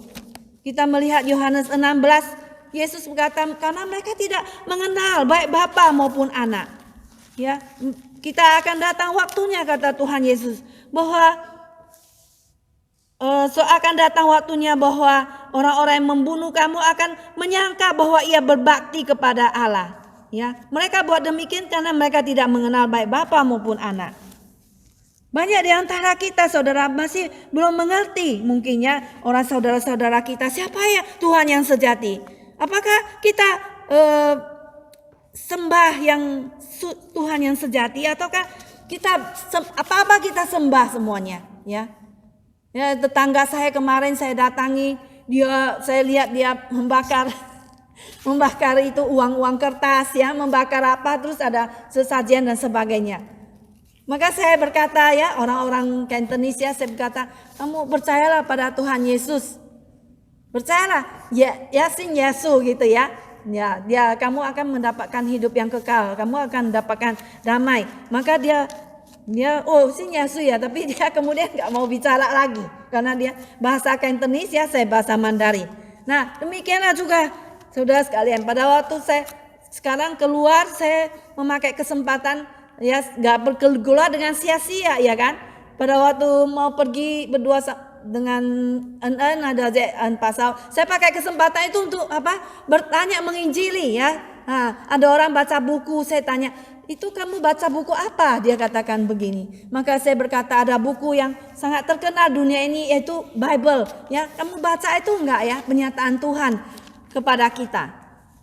Kita melihat Yohanes 16, Yesus berkata, karena mereka tidak mengenal baik bapa maupun anak. Ya, kita akan datang waktunya, kata Tuhan Yesus, bahwa akan datang waktunya bahwa orang-orang yang membunuh kamu akan menyangka bahwa ia berbakti kepada Allah. Ya, mereka buat demikian karena mereka tidak mengenal baik bapa maupun anak. Banyak di antara kita, saudara, masih belum mengerti mungkinnya orang saudara-saudara kita siapa ya Tuhan yang sejati. Apakah kita sembah yang Tuhan yang sejati, ataukah kita apa-apa kita sembah semuanya, ya? Ya, tetangga saya kemarin saya datangi, saya lihat dia membakar itu uang kertas, ya, membakar apa, terus ada sesajian dan sebagainya. Maka saya berkata, ya, orang-orang Cantonese, ya, saya berkata, kamu percayalah pada Tuhan Yesus. Percayalah, ya, Yasin Yesus gitu, ya. Ya, kamu akan mendapatkan hidup yang kekal, kamu akan mendapatkan damai. Maka dia Sin Yesus, ya, tapi dia kemudian nggak mau bicara lagi karena dia bahasa Cantonese, ya, saya bahasa Mandarin. Nah, demikianlah juga saudara sekalian, pada waktu saya sekarang keluar, saya memakai kesempatan, ya, nggak berkeluar dengan sia-sia, ya kan. Pada waktu mau pergi berdua dengan ada pasal, saya pakai kesempatan itu untuk apa? Bertanya, menginjili, ya. Nah, ada orang baca buku, saya tanya, itu kamu baca buku apa? Dia katakan begini. Maka saya berkata, ada buku yang sangat terkenal dunia ini, yaitu Bible, ya. Kamu baca itu enggak, ya, pernyataan Tuhan kepada kita.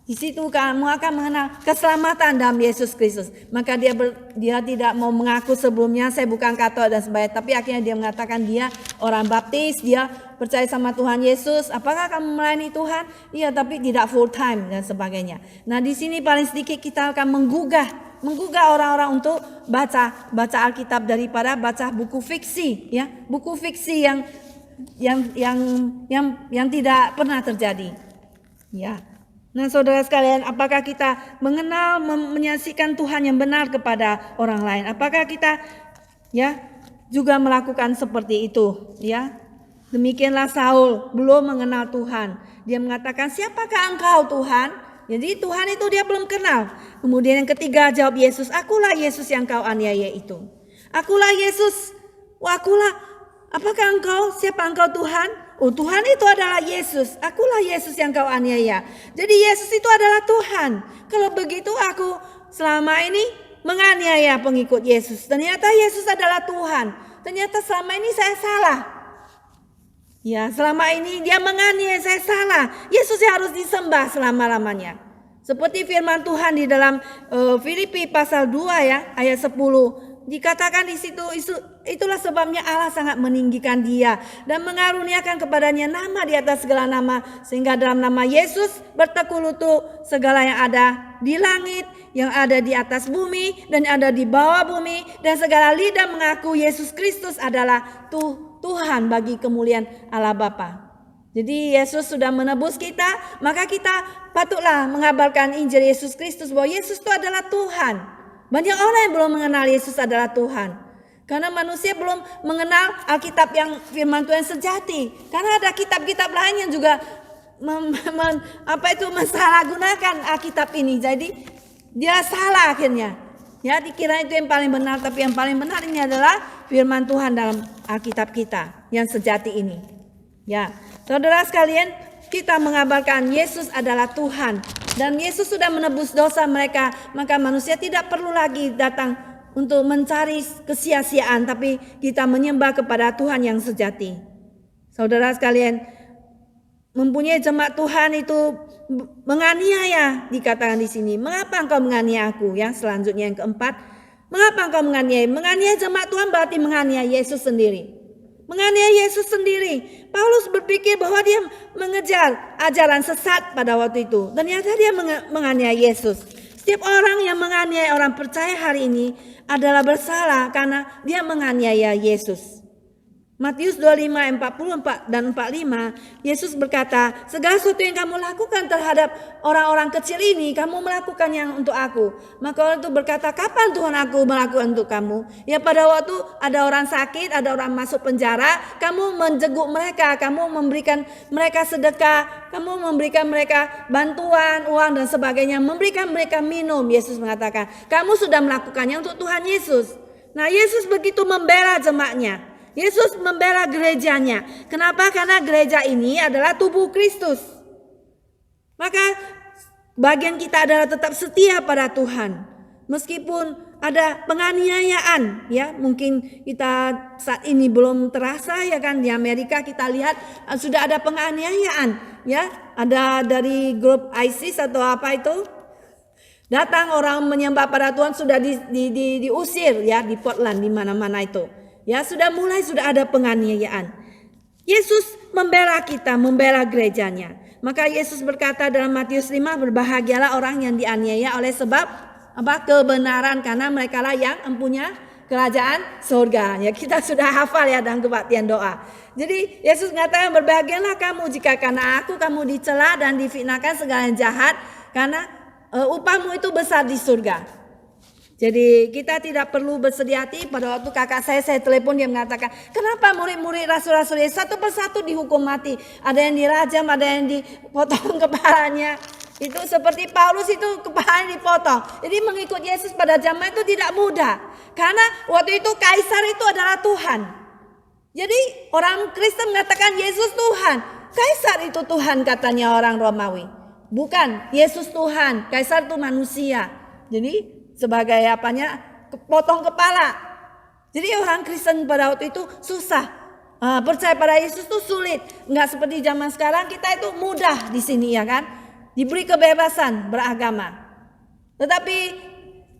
Di situ kamu akan mengenal keselamatan dalam Yesus Kristus. Maka dia tidak mau mengaku sebelumnya saya bukan Katolik dan sebagainya. Tapi akhirnya dia mengatakan dia orang baptis, dia percaya sama Tuhan Yesus. Apakah kamu melayani Tuhan? Iya, tapi tidak full time dan sebagainya. Nah di sini paling sedikit kita akan menggugah orang-orang untuk baca Alkitab daripada baca buku fiksi, ya, buku fiksi yang tidak pernah terjadi, ya. Nah saudara sekalian, apakah kita mengenal, menyaksikan Tuhan yang benar kepada orang lain? Apakah kita ya juga melakukan seperti itu? Ya, demikianlah Saul belum mengenal Tuhan. Dia mengatakan, siapakah engkau Tuhan? Jadi Tuhan itu dia belum kenal. Kemudian yang ketiga jawab Yesus, akulah Yesus yang kau aniaya itu. Akulah Yesus, apakah engkau? Siapa engkau Tuhan? Oh Tuhan itu adalah Yesus, akulah Yesus yang kau aniaya. Jadi Yesus itu adalah Tuhan. Kalau begitu aku selama ini menganiaya pengikut Yesus. Ternyata Yesus adalah Tuhan. Ternyata selama ini saya salah. Ya, selama ini dia menganiaya, saya salah. Yesus yang harus disembah selama-lamanya. Seperti firman Tuhan di dalam Filipi pasal 2 ya, ayat 10. Dikatakan di situ, itulah sebabnya Allah sangat meninggikan dia dan mengaruniakan kepadanya nama di atas segala nama, sehingga dalam nama Yesus bertekuk lutut segala yang ada di langit, yang ada di atas bumi dan yang ada di bawah bumi, dan segala lidah mengaku Yesus Kristus adalah Tuhan bagi kemuliaan Allah Bapa. Jadi Yesus sudah menebus kita, maka kita patutlah mengabarkan Injil Yesus Kristus bahwa Yesus itu adalah Tuhan. Banyak orang yang belum mengenal Yesus adalah Tuhan. Karena manusia belum mengenal Alkitab yang firman Tuhan sejati. Karena ada kitab-kitab lain yang juga mensalahgunakan Alkitab ini. Jadi dia salah akhirnya. Ya, dikira itu yang paling benar, tapi yang paling benar ini adalah firman Tuhan dalam Alkitab kita yang sejati ini. Ya, saudara sekalian, kita mengabarkan Yesus adalah Tuhan. Dan Yesus sudah menebus dosa mereka, maka manusia tidak perlu lagi datang untuk mencari kesia-siaan, tapi kita menyembah kepada Tuhan yang sejati. Saudara sekalian, mempunyai jemaat Tuhan itu menganiaya, dikatakan di sini. Mengapa engkau menganiaya aku? Ya, selanjutnya yang keempat, mengapa engkau menganiaya? Menganiaya jemaat Tuhan berarti menganiaya Yesus sendiri. Menganiaya Yesus sendiri. Paulus berpikir bahwa dia mengejar ajaran sesat pada waktu itu. Ternyata dia menganiaya Yesus. Setiap orang yang menganiaya orang percaya hari ini adalah bersalah karena dia menganiaya Yesus. Matius 25, 44 dan 45, Yesus berkata, segala sesuatu yang kamu lakukan terhadap orang-orang kecil ini, kamu melakukannya untuk aku. Maka orang itu berkata, kapan Tuhan aku melakukan untuk kamu? Ya pada waktu ada orang sakit, ada orang masuk penjara, kamu menjenguk mereka, kamu memberikan mereka sedekah, kamu memberikan mereka bantuan, uang dan sebagainya, memberikan mereka minum. Yesus mengatakan, kamu sudah melakukannya untuk Tuhan Yesus. Nah Yesus begitu membela jemaatnya. Yesus membela gerejanya. Kenapa? Karena gereja ini adalah tubuh Kristus. Maka bagian kita adalah tetap setia pada Tuhan. Meskipun ada penganiayaan, ya mungkin kita saat ini belum terasa ya kan, di Amerika kita lihat sudah ada penganiayaan, ya ada dari grup ISIS atau apa itu. Datang orang menyembah pada Tuhan sudah diusir ya di Portland di mana-mana itu. Ya sudah ada penganiayaan. Yesus membela kita, membela gerejanya. Maka Yesus berkata dalam Matius 5, berbahagialah orang yang dianiaya oleh sebab kebenaran, karena mereka lah yang mempunyai kerajaan surga. Ya kita sudah hafal ya dalam kebaktian doa. Jadi Yesus mengatakan, berbahagialah kamu jika karena aku kamu dicela dan difitnahkan segala yang jahat, karena upahmu itu besar di surga. Jadi kita tidak perlu bersedih hati. Pada waktu kakak saya telepon, dia mengatakan, kenapa murid-murid rasul-rasul satu persatu dihukum mati? Ada yang dirajam, ada yang dipotong kepalanya. Itu seperti Paulus itu kepalanya dipotong. Jadi mengikut Yesus pada zaman itu tidak mudah. Karena waktu itu kaisar itu adalah Tuhan. Jadi orang Kristen mengatakan Yesus Tuhan. Kaisar itu Tuhan katanya orang Romawi. Bukan, Yesus Tuhan. Kaisar itu manusia. Jadi sebagai apanya, potong kepala. Jadi orang Kristen pada waktu itu susah. Percaya pada Yesus itu sulit. Enggak seperti zaman sekarang, kita itu mudah di sini ya kan. diberi kebebasan beragama. Tetapi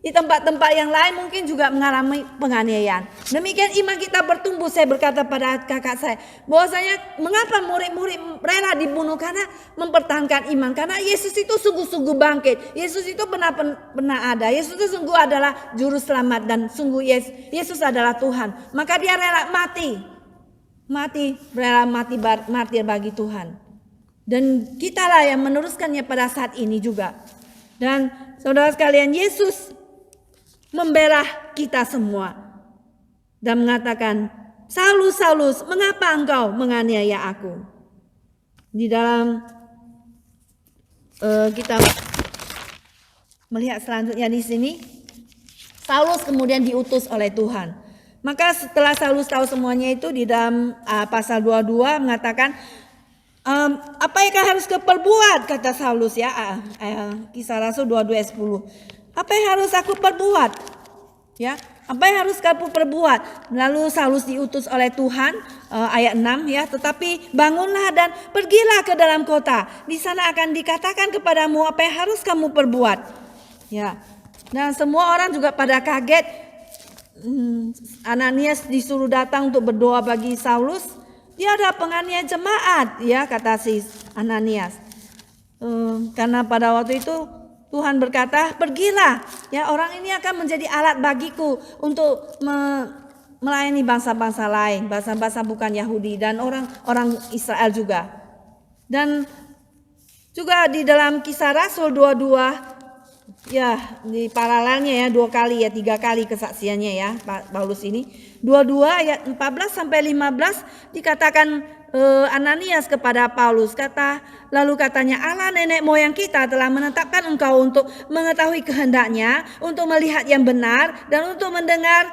di tempat-tempat yang lain mungkin juga mengalami penganiayaan. Demikian iman kita bertumbuh. Saya berkata pada kakak saya, bahwasanya mengapa murid-murid rela dibunuh, karena mempertahankan iman. Karena Yesus itu sungguh-sungguh bangkit. Yesus itu benar ada. Yesus itu sungguh adalah juru selamat, dan sungguh Yesus adalah Tuhan. Maka dia rela rela mati martir bagi Tuhan. Dan kitalah yang meneruskannya pada saat ini juga. Dan saudara sekalian, Yesus membela kita semua dan mengatakan, Saulus, Saulus, mengapa engkau menganiaya aku? Di dalam kita melihat selanjutnya di sini, Saulus kemudian diutus oleh Tuhan. Maka setelah Saulus tahu semuanya itu, di dalam pasal 22 mengatakan, apa yang harus kau perbuat, kata Saulus ya, Kisah Rasul 22 ayat 10. Apa yang harus aku perbuat? Ya, apa yang harus kamu perbuat? Lalu Saulus diutus oleh Tuhan, ayat 6 ya, tetapi bangunlah dan pergilah ke dalam kota. Di sana akan dikatakan kepadamu apa yang harus kamu perbuat. Ya. Dan semua orang juga pada kaget. Ananias disuruh datang untuk berdoa bagi Saulus. Dia ada penganiaya jemaat, ya, kata si Ananias. Karena pada waktu itu Tuhan berkata, pergilah, ya, orang ini akan menjadi alat bagiku untuk melayani bangsa-bangsa lain, bangsa-bangsa bukan Yahudi dan orang Israel juga. Dan juga di dalam Kisah Rasul 22, ya, di paralelnya ya, 2 kali ya, 3 kali kesaksiannya ya, Paulus ini. 22 ayat 14 sampai 15 dikatakan Ananias kepada Paulus, lalu katanya, Allah nenek moyang kita telah menetapkan engkau untuk mengetahui kehendaknya, untuk melihat yang benar, dan untuk mendengar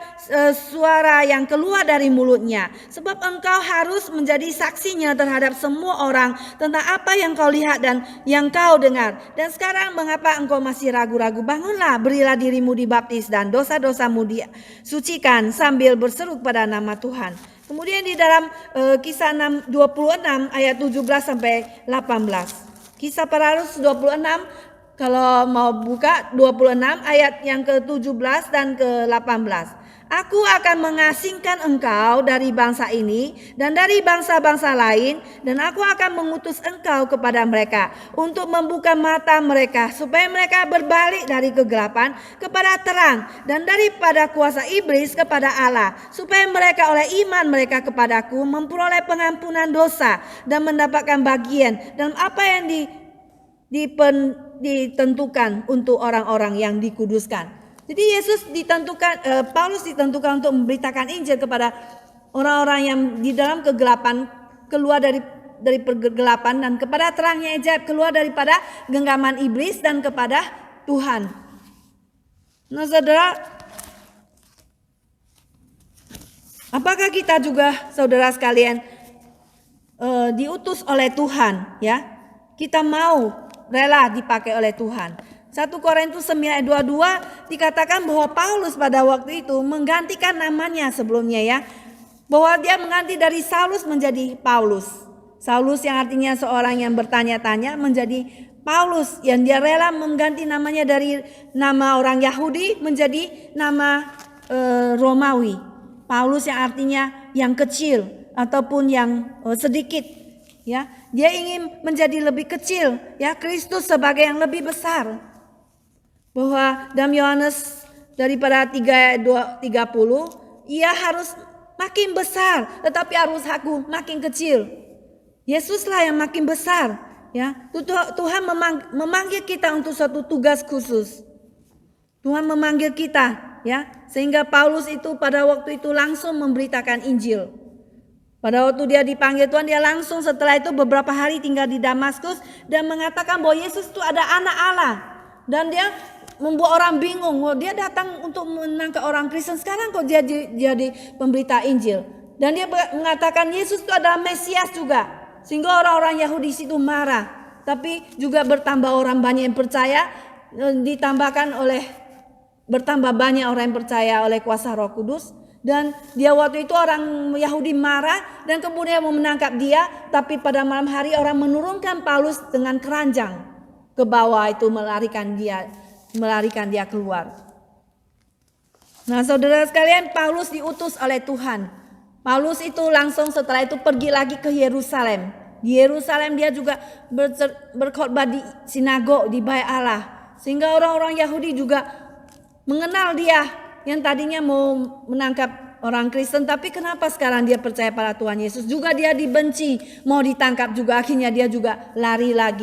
suara yang keluar dari mulutnya. Sebab engkau harus menjadi saksinya terhadap semua orang tentang apa yang kau lihat dan yang kau dengar. Dan sekarang mengapa engkau masih ragu-ragu? Bangunlah, berilah dirimu dibaptis dan dosa-dosamu disucikan sambil berseru pada nama Tuhan. Kemudian di dalam Kisah 26 ayat 17 sampai 18. Kisah para Rasul 26, kalau mau buka 26 ayat yang ke-17 dan ke-18. Aku akan mengasingkan engkau dari bangsa ini dan dari bangsa-bangsa lain, dan aku akan mengutus engkau kepada mereka untuk membuka mata mereka supaya mereka berbalik dari kegelapan kepada terang, dan daripada kuasa iblis kepada Allah, supaya mereka oleh iman mereka kepadaku memperoleh pengampunan dosa dan mendapatkan bagian dalam apa yang ditentukan untuk orang-orang yang dikuduskan. Jadi Paulus ditentukan untuk memberitakan Injil kepada orang-orang yang di dalam kegelapan, keluar dari kegelapan, dan kepada terangnya ajaib, keluar daripada genggaman iblis dan kepada Tuhan. Nah, saudara, apakah kita juga, saudara sekalian, diutus oleh Tuhan, ya? Kita mau rela dipakai oleh Tuhan. 1 Korintus 9 ayat 22 dikatakan bahwa Paulus pada waktu itu menggantikan namanya sebelumnya, ya. Bahwa dia mengganti dari Saulus menjadi Paulus. Saulus yang artinya seorang yang bertanya-tanya menjadi Paulus, yang dia rela mengganti namanya dari nama orang Yahudi menjadi nama Romawi. Paulus yang artinya yang kecil ataupun yang sedikit, ya. Dia ingin menjadi lebih kecil, ya, Kristus sebagai yang lebih besar. Bahwa dalam Yohanes daripada 3:30, ia harus makin besar, tetapi harus aku makin kecil. Yesuslah yang makin besar, ya. Tuhan memanggil kita untuk suatu tugas khusus. Tuhan memanggil kita, ya, sehingga Paulus itu pada waktu itu langsung memberitakan Injil. Pada waktu dia dipanggil Tuhan, dia langsung setelah itu beberapa hari tinggal di Damaskus dan mengatakan bahwa Yesus itu ada anak Allah. Dan dia membuat orang bingung. Dia datang untuk menangkap orang Kristen, sekarang kok dia jadi pemberita Injil. Dan dia mengatakan Yesus itu adalah Mesias juga. Sehingga orang-orang Yahudi situ marah. Tapi juga bertambah orang banyak yang percaya, bertambah banyak orang yang percaya oleh kuasa Roh Kudus. Dan dia waktu itu orang Yahudi marah dan kemudian mau menangkap dia. Tapi pada malam hari orang menurunkan Paulus dengan keranjang. ke bawah itu melarikan dia keluar. Nah, saudara sekalian, Paulus diutus oleh Tuhan. Paulus itu langsung setelah itu pergi lagi ke Yerusalem. Di Yerusalem dia juga berkhotbah di sinagog, di Bait Allah. Sehingga orang-orang Yahudi juga mengenal dia, yang tadinya mau menangkap orang Kristen, tapi kenapa sekarang dia percaya pada Tuhan Yesus? Juga dia dibenci, mau ditangkap juga, akhirnya dia juga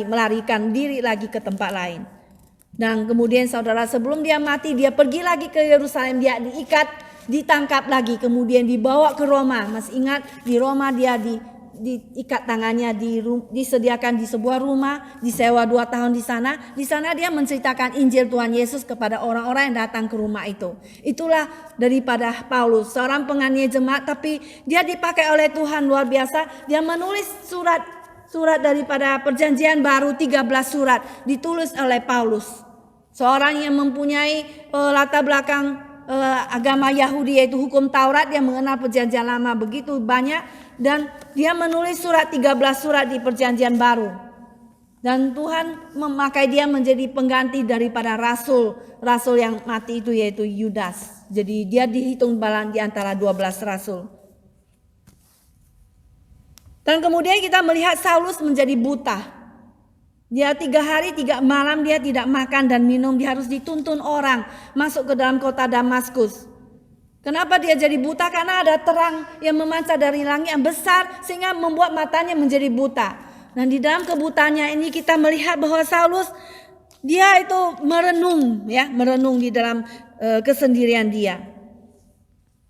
melarikan diri lagi ke tempat lain. Dan kemudian saudara, sebelum dia mati, dia pergi lagi ke Yerusalem, dia diikat, ditangkap lagi, kemudian dibawa ke Roma. Masih ingat, di Roma dia diikat tangannya, disediakan di sebuah rumah, disewa 2 tahun di sana. Di sana dia menceritakan Injil Tuhan Yesus kepada orang-orang yang datang ke rumah itu. Itulah daripada Paulus, seorang penganiaya jemaat, tapi dia dipakai oleh Tuhan luar biasa. Dia menulis surat daripada Perjanjian Baru, 13 surat ditulis oleh Paulus. Seorang yang mempunyai latar belakang agama Yahudi, yaitu hukum Taurat, dia mengenal Perjanjian Lama begitu banyak, dan dia menulis 13 surat di Perjanjian Baru. Dan Tuhan memakai dia menjadi pengganti daripada rasul yang mati itu, yaitu Yudas. Jadi dia dihitung di antara 12 rasul. Dan kemudian kita melihat Saulus menjadi buta. Dia 3 hari 3 malam dia tidak makan dan minum. Dia harus dituntun orang masuk ke dalam kota Damaskus. Kenapa dia jadi buta? Karena ada terang yang memancar dari langit yang besar sehingga membuat matanya menjadi buta. Dan di dalam kebutaannya ini kita melihat bahwa Saulus dia itu merenung di dalam kesendirian dia.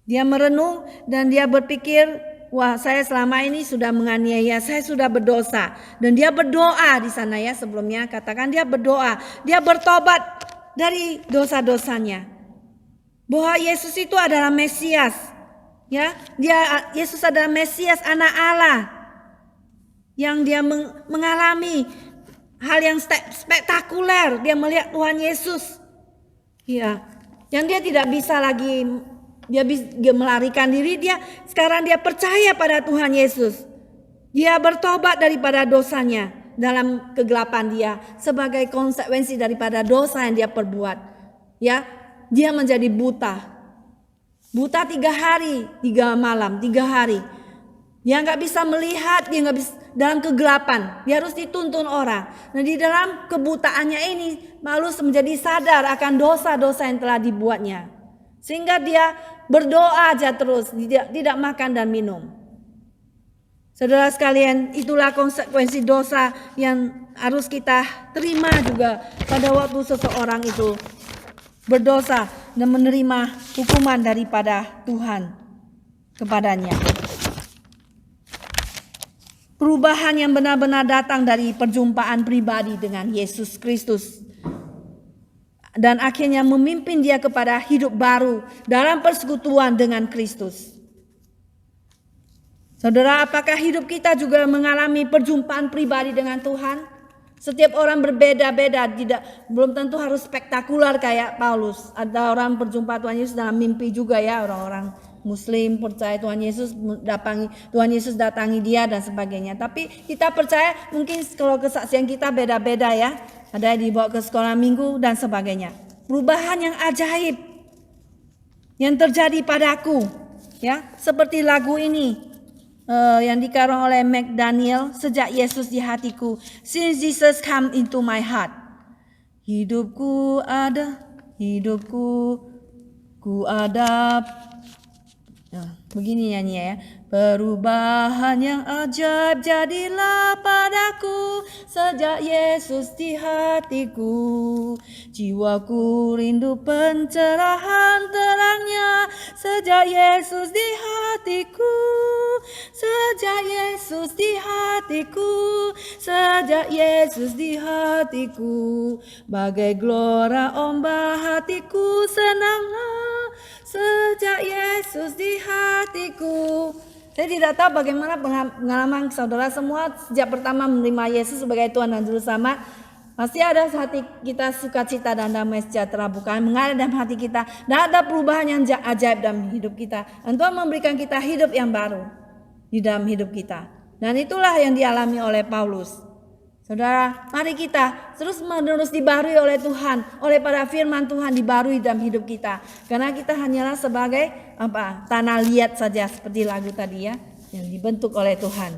Dia merenung dan dia berpikir, wah, saya selama ini sudah menganiaya, saya sudah berdosa. Dan dia berdoa di sana ya, sebelumnya katakan dia berdoa. Dia bertobat dari dosa-dosanya. Bahwa Yesus itu adalah Mesias. Ya, Yesus adalah Mesias, anak Allah. Yang dia mengalami hal yang spektakuler. Dia melihat Tuhan Yesus. Ya, yang dia tidak bisa lagi dia melarikan diri, sekarang dia percaya pada Tuhan Yesus. Dia bertobat daripada dosanya dalam kegelapan dia sebagai konsekuensi daripada dosa yang dia perbuat. Ya, dia menjadi buta. Buta 3 hari, 3 malam, 3 hari. Dia nggak bisa melihat, dia nggak bisa dalam kegelapan. Dia harus dituntun orang. Nah, di dalam kebutaannya ini, Paulus menjadi sadar akan dosa-dosa yang telah dibuatnya. Sehingga dia berdoa aja terus, tidak makan dan minum. Saudara sekalian, itulah konsekuensi dosa yang harus kita terima juga pada waktu seseorang itu berdosa dan menerima hukuman daripada Tuhan kepadanya. Perubahan yang benar-benar datang dari perjumpaan pribadi dengan Yesus Kristus. Dan akhirnya memimpin dia kepada hidup baru dalam persekutuan dengan Kristus. Saudara, apakah hidup kita juga mengalami perjumpaan pribadi dengan Tuhan? Setiap orang berbeda-beda, belum tentu harus spektakuler kayak Paulus. Ada orang berjumpa Tuhan Yesus dalam mimpi juga ya, orang-orang Muslim percaya Tuhan Yesus datangi dia dan sebagainya. Tapi kita percaya mungkin kalau kesaksian kita beda-beda ya. Ada yang dibawa ke sekolah minggu dan sebagainya. Perubahan yang ajaib yang terjadi padaku, ya, seperti lagu ini yang dikarang oleh McDaniel, sejak Yesus di hatiku. Since Jesus come into my heart. Hidupku ku ada. Begini nyanyi ya. Perubahan yang ajaib jadilah padaku sejak Yesus di hatiku. Jiwaku rindu pencerahan terangnya sejak Yesus di hatiku. Sejak Yesus di hatiku. Sejak Yesus di hatiku. Bagai gelora ombak hatiku senanglah sejak Yesus di hatiku. Saya tidak tahu bagaimana pengalaman saudara semua sejak pertama menerima Yesus sebagai Tuhan dan Juru Selamat. Pasti ada hati kita sukacita dan damai sejahtera, bukan mengalir dalam hati kita. Dan ada perubahan yang ajaib dalam hidup kita. Dan Tuhan memberikan kita hidup yang baru di dalam hidup kita. Dan itulah yang dialami oleh Paulus. Saudara, mari kita terus menerus dibarui oleh Tuhan, oleh pada firman Tuhan dibarui dalam hidup kita. Karena kita hanyalah sebagai tanah liat saja seperti lagu tadi ya, yang dibentuk oleh Tuhan.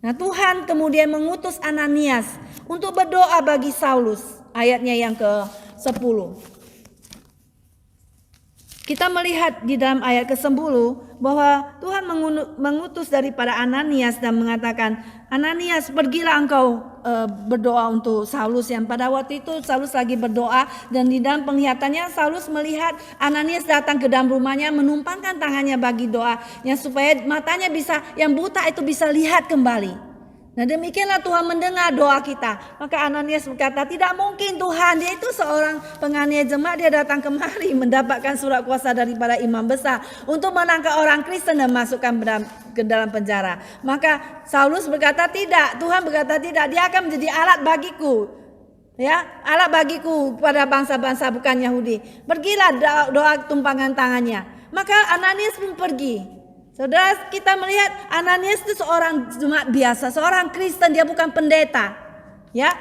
Nah, Tuhan kemudian mengutus Ananias untuk berdoa bagi Saulus. Ayatnya yang ke-10. Kita melihat di dalam ayat ke-10 bahwa Tuhan mengutus daripada Ananias dan mengatakan, Ananias, pergilah engkau berdoa untuk Saulus. Yang pada waktu itu Saulus lagi berdoa, dan di dalam penglihatannya Saulus melihat Ananias datang ke dalam rumahnya, menumpangkan tangannya bagi doa, yang supaya matanya bisa, yang buta itu bisa lihat kembali. Nah, demikianlah Tuhan mendengar doa kita. Maka Ananias berkata, tidak mungkin Tuhan, dia itu seorang penganiaya jemaat, dia datang kemari mendapatkan surat kuasa daripada imam besar untuk menangkap orang Kristen dan masukkan ke dalam penjara. Maka Saulus berkata tidak, Tuhan berkata tidak, dia akan menjadi alat bagiku. Ya, alat bagiku pada bangsa-bangsa bukan Yahudi. Pergilah doa tumpangan tangannya. Maka Ananias pun pergi. Saudara, kita melihat Ananias itu seorang jemaat biasa, seorang Kristen, dia bukan pendeta. Ya.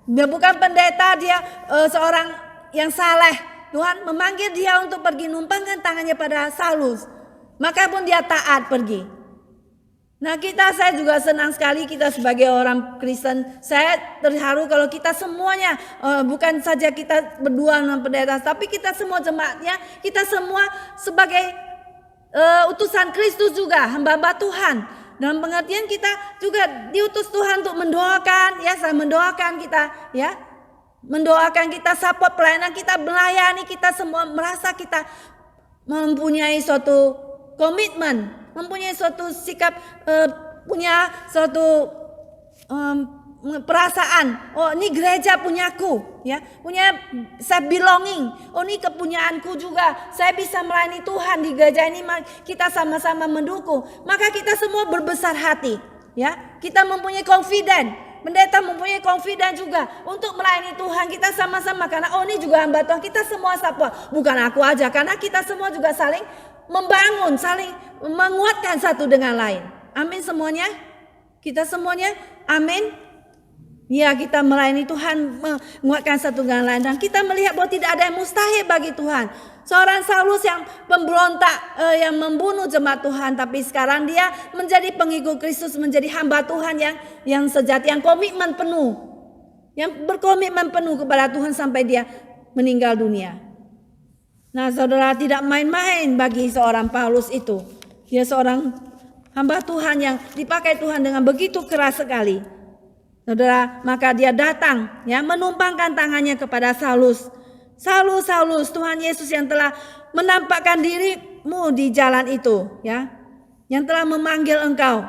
Dia bukan pendeta, dia seorang yang saleh. Tuhan memanggil dia untuk pergi numpangkan tangannya pada Saulus. Maka pun dia taat pergi. Nah, saya juga senang sekali kita sebagai orang Kristen. Saya terharu kalau kita semuanya, bukan saja kita berdua dengan pendeta, tapi kita semua jemaatnya, kita semua sebagai utusan Kristus juga, hamba-hamba Tuhan. Dalam pengertian kita juga diutus Tuhan untuk mendoakan, ya, saya mendoakan kita, ya, mendoakan kita, support pelayanan kita, melayani kita semua, merasa kita mempunyai suatu komitmen, mempunyai suatu sikap, punya suatu perasaan, oh ini gereja punyaku, ya, punya saya belonging, oh ini kepunyaanku juga, saya bisa melayani Tuhan di gereja ini, kita sama-sama mendukung, maka kita semua berbesar hati, ya, kita mempunyai confident, pendeta mempunyai confident juga untuk melayani Tuhan, kita sama-sama, karena oh ini juga hamba Tuhan, kita semua support, bukan aku aja, karena kita semua juga saling membangun, saling menguatkan satu dengan lain, amin semuanya, kita semuanya, amin. Ya, kita melayani Tuhan, menguatkan satu dengan lain, dan kita melihat bahwa tidak ada yang mustahil bagi Tuhan. Seorang Saulus yang pemberontak, yang membunuh jemaat Tuhan, tapi sekarang dia menjadi pengikut Kristus, menjadi hamba Tuhan yang sejati, yang komitmen penuh, yang berkomitmen penuh kepada Tuhan sampai dia meninggal dunia. Nah, saudara, tidak main-main bagi seorang Paulus itu. Dia seorang hamba Tuhan yang dipakai Tuhan dengan begitu keras sekali. Saudara, maka dia datang, ya, menumpangkan tangannya kepada Saulus. Saulus, Saulus, Tuhan Yesus yang telah menampakkan dirimu di jalan itu, ya, yang telah memanggil engkau.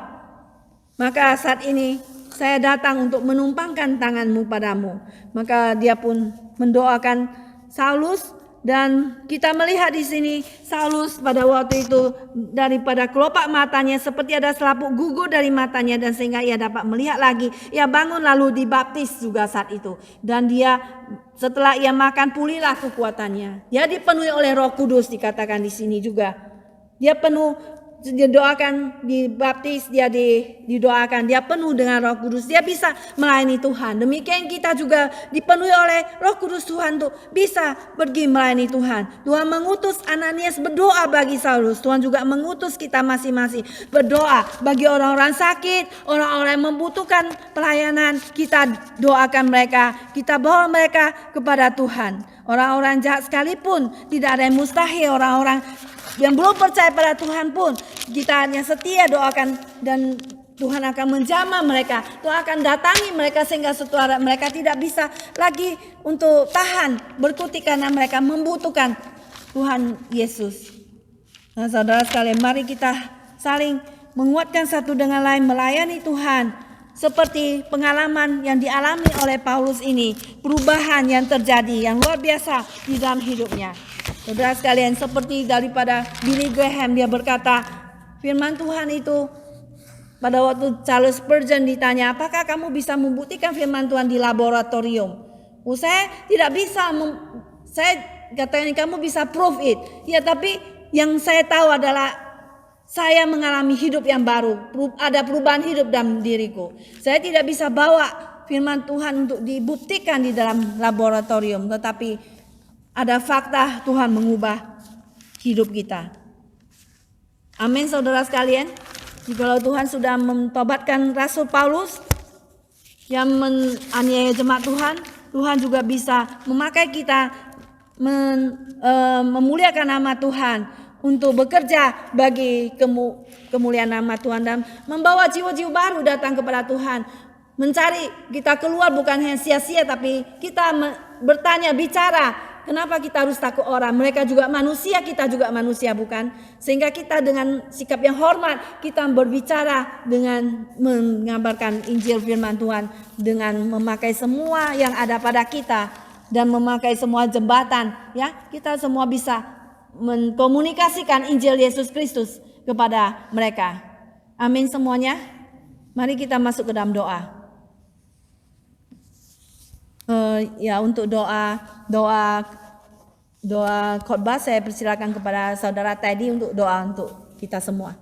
Maka saat ini saya datang untuk menumpangkan tanganmu padamu. Maka dia pun mendoakan Saulus. Dan kita melihat di sini Saulus pada waktu itu daripada kelopak matanya seperti ada selaput gugur dari matanya, dan sehingga ia dapat melihat lagi. Ia bangun lalu dibaptis juga saat itu. Dan dia setelah ia makan pulihlah kekuatannya. Dia dipenuhi oleh Roh Kudus, dikatakan di sini juga. Dia penuh, dia doakan, dibaptis, dia didoakan, dia penuh dengan Roh Kudus, dia bisa melayani Tuhan. Demikian kita juga dipenuhi oleh Roh Kudus Tuhan untuk bisa pergi melayani Tuhan. Tuhan mengutus Ananias berdoa bagi Saulus. Tuhan juga mengutus kita masing-masing berdoa bagi orang-orang sakit, orang-orang yang membutuhkan pelayanan. Kita doakan mereka, kita bawa mereka kepada Tuhan. Orang-orang jahat sekalipun tidak ada yang mustahil, orang-orang yang belum percaya pada Tuhan pun kita hanya setia doakan, dan Tuhan akan menjamah mereka. Tuhan akan datangi mereka sehingga suatu hari mereka tidak bisa lagi untuk tahan berkutik karena mereka membutuhkan Tuhan Yesus. Nah, saudara sekalian, mari kita saling menguatkan satu dengan lain melayani Tuhan. Seperti pengalaman yang dialami oleh Paulus ini, perubahan yang terjadi yang luar biasa di dalam hidupnya. Saudara sekalian, seperti daripada Billy Graham, dia berkata, firman Tuhan itu pada waktu Charles Spurgeon ditanya, apakah kamu bisa membuktikan firman Tuhan di laboratorium? Saya tidak bisa, saya katakan kamu bisa prove it. Ya, tapi yang saya tahu adalah saya mengalami hidup yang baru, ada perubahan hidup dalam diriku. Saya tidak bisa bawa firman Tuhan untuk dibuktikan di dalam laboratorium, tetapi ada fakta Tuhan mengubah hidup kita. Amin saudara sekalian. Jikalau Tuhan sudah mentobatkan Rasul Paulus yang menganiaya jemaat Tuhan, Tuhan juga bisa memakai kita memuliakan nama Tuhan untuk bekerja bagi kemuliaan nama Tuhan dan membawa jiwa-jiwa baru datang kepada Tuhan. Mencari kita keluar bukan hanya sia-sia, tapi kita bertanya, bicara. Kenapa kita harus takut orang? Mereka juga manusia, kita juga manusia, bukan? Sehingga kita dengan sikap yang hormat, kita berbicara dengan mengabarkan Injil firman Tuhan, dengan memakai semua yang ada pada kita dan memakai semua jembatan, ya. Kita semua bisa mengkomunikasikan Injil Yesus Kristus kepada mereka. Amin semuanya. Mari kita masuk ke dalam doa. Ya, untuk doa khotbah saya persilakan kepada saudara Teddy untuk doa untuk kita semua.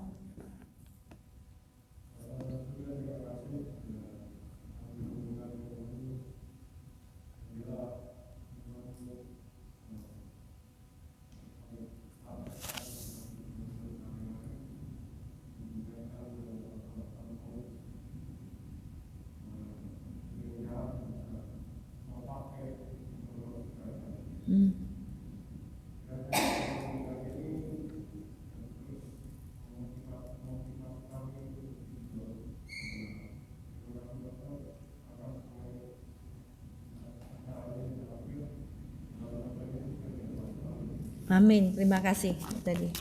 Amin. Terima kasih tadi.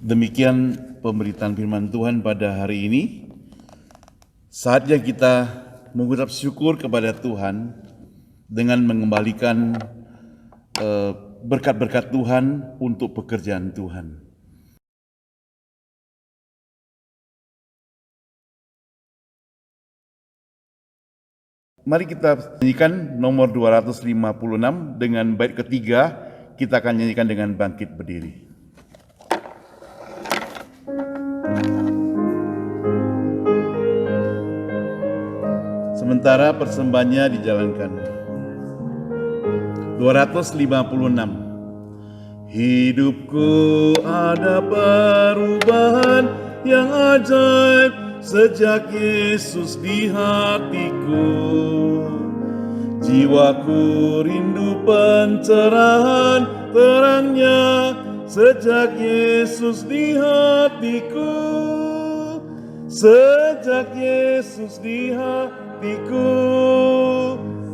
Demikian pemberitaan firman Tuhan pada hari ini. Saatnya kita mengucap syukur kepada Tuhan dengan mengembalikan berkat-berkat Tuhan untuk pekerjaan Tuhan. Mari kita nyanyikan nomor 256 dengan bait ketiga, kita akan nyanyikan dengan bangkit berdiri. Sementara persembahannya dijalankan. 256. Hidupku ada perubahan yang ajaib sejak Yesus di hatiku. Jiwaku rindu pencerahan terangnya sejak Yesus di hatiku. Sejak Yesus di hatiku,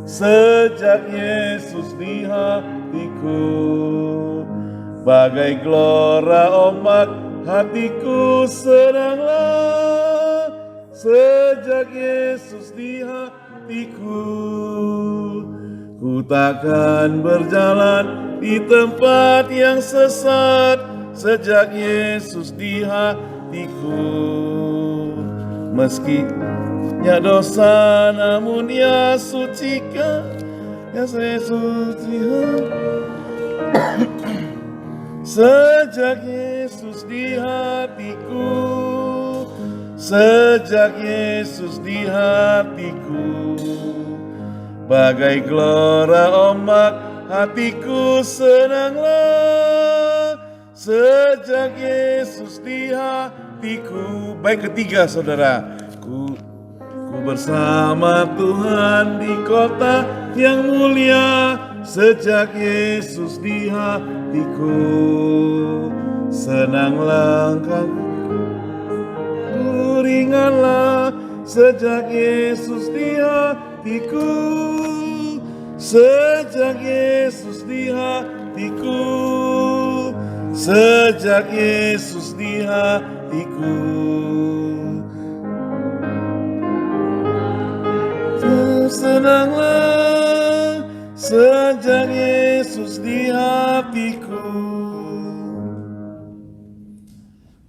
sejak Yesus di hatiku, bagai gelora ombak hatiku senanglah. Sejak Yesus di hatiku, ku takkan berjalan di tempat yang sesat. Sejak Yesus di hatiku, meskinya dosa namun ia sucikan, ya saya sucikan. Sejak Yesus di hatiku, sejak Yesus di hatiku, bagai gelora ombak hatiku senanglah. Sejak Yesus di hatiku. Baik ketiga saudara, ku bersama Tuhan di kota yang mulia. Sejak Yesus di hatiku, senang langkahku, ringanlah. Sejak Yesus di hatiku, sejak Yesus di hatiku, sejak Yesus di hatiku. Senanglah sejak Yesus di hatiku.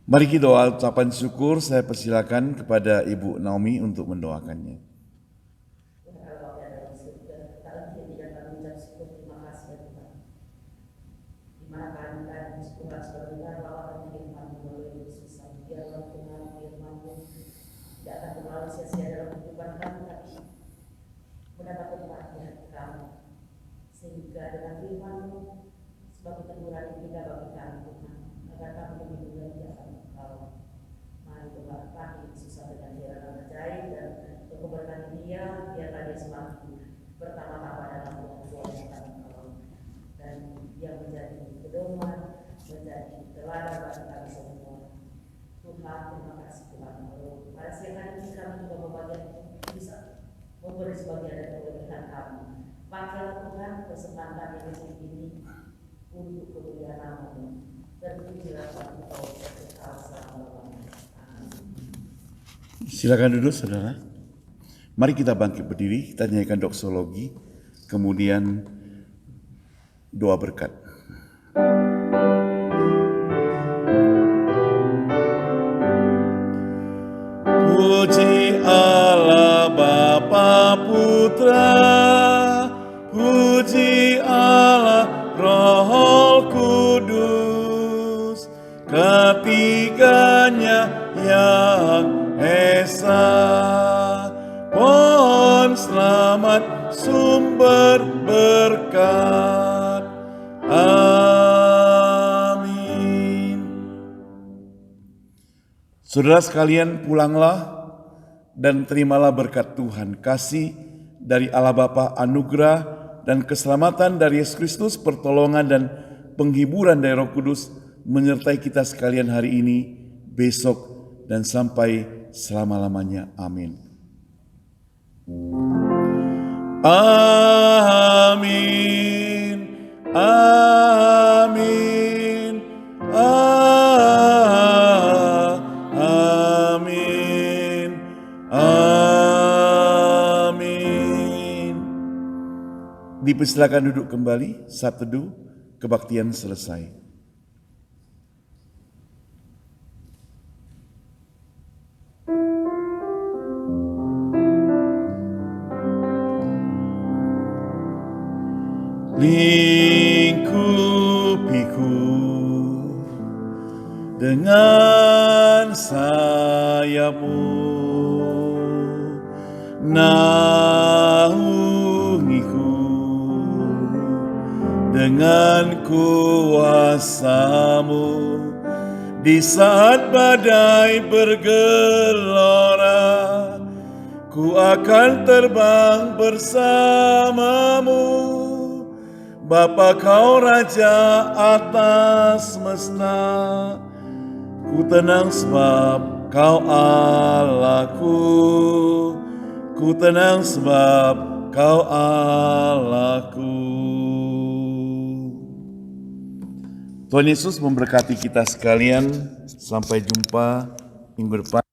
Mari kita doa ucapan syukur. Saya persilakan kepada Ibu Naomi untuk mendoakannya. dan Tuhan sebagaimana Bapa dan firman melalui Yesus. Biarlah dengan firman-Mu tidak akan terlalu sia-sia dalam kehidupan kami, tapi mendapat tempat di hati kami. Sehingga dengan firman-Mu sebagai teguran yang indah bagi kami Tuhan, agar kami lebih belajar akan Engkau. Mari Tuhan kami susah dengan dia dalam ajaib dan untuk berkati dia, biarlah dia semakin bertambah-tambah dalam pengetahuan Engkau. Dan yang menjadi pedoman, menjadi teladan bagi kami semua. Tuhan, terima kasih Tuhan. Pada siang hari ini kami juga bisa memberi sebagian dari kelebihan kami. Pakailah Tuhan kesempatan yang baik ini untuk kemuliaan nama-Mu. Terpujilah Engkau kekal selama-lamanya. Amin. Silakan duduk, saudara. Mari kita bangkit berdiri, kita nyanyikan doksologi, kemudian doa berkat. Puji Allah Bapa Putra, puji Allah Roh Kudus, ketiganya yang esa. Pohon selamat sumber berkat. Amin. Saudara sekalian, pulanglah dan terimalah berkat Tuhan, kasih dari Allah Bapa, anugerah dan keselamatan dari Yesus Kristus, pertolongan dan penghiburan dari Roh Kudus menyertai kita sekalian hari ini, besok, dan sampai selama-lamanya. Amin. Amin. Amin. Amin. Amin. Dipersilakan duduk kembali, saat teduh kebaktian selesai. Lingkupiku dengan sayap-Mu, naungiku dengan kuasa-Mu. Di saat badai bergelora, ku akan terbang bersama-Mu. Bapa, Kau Raja atas semesta, ku tenang sebab Kau Allahku, ku tenang sebab Kau Allahku. Tuhan Yesus memberkati kita sekalian. Sampai jumpa minggu depan.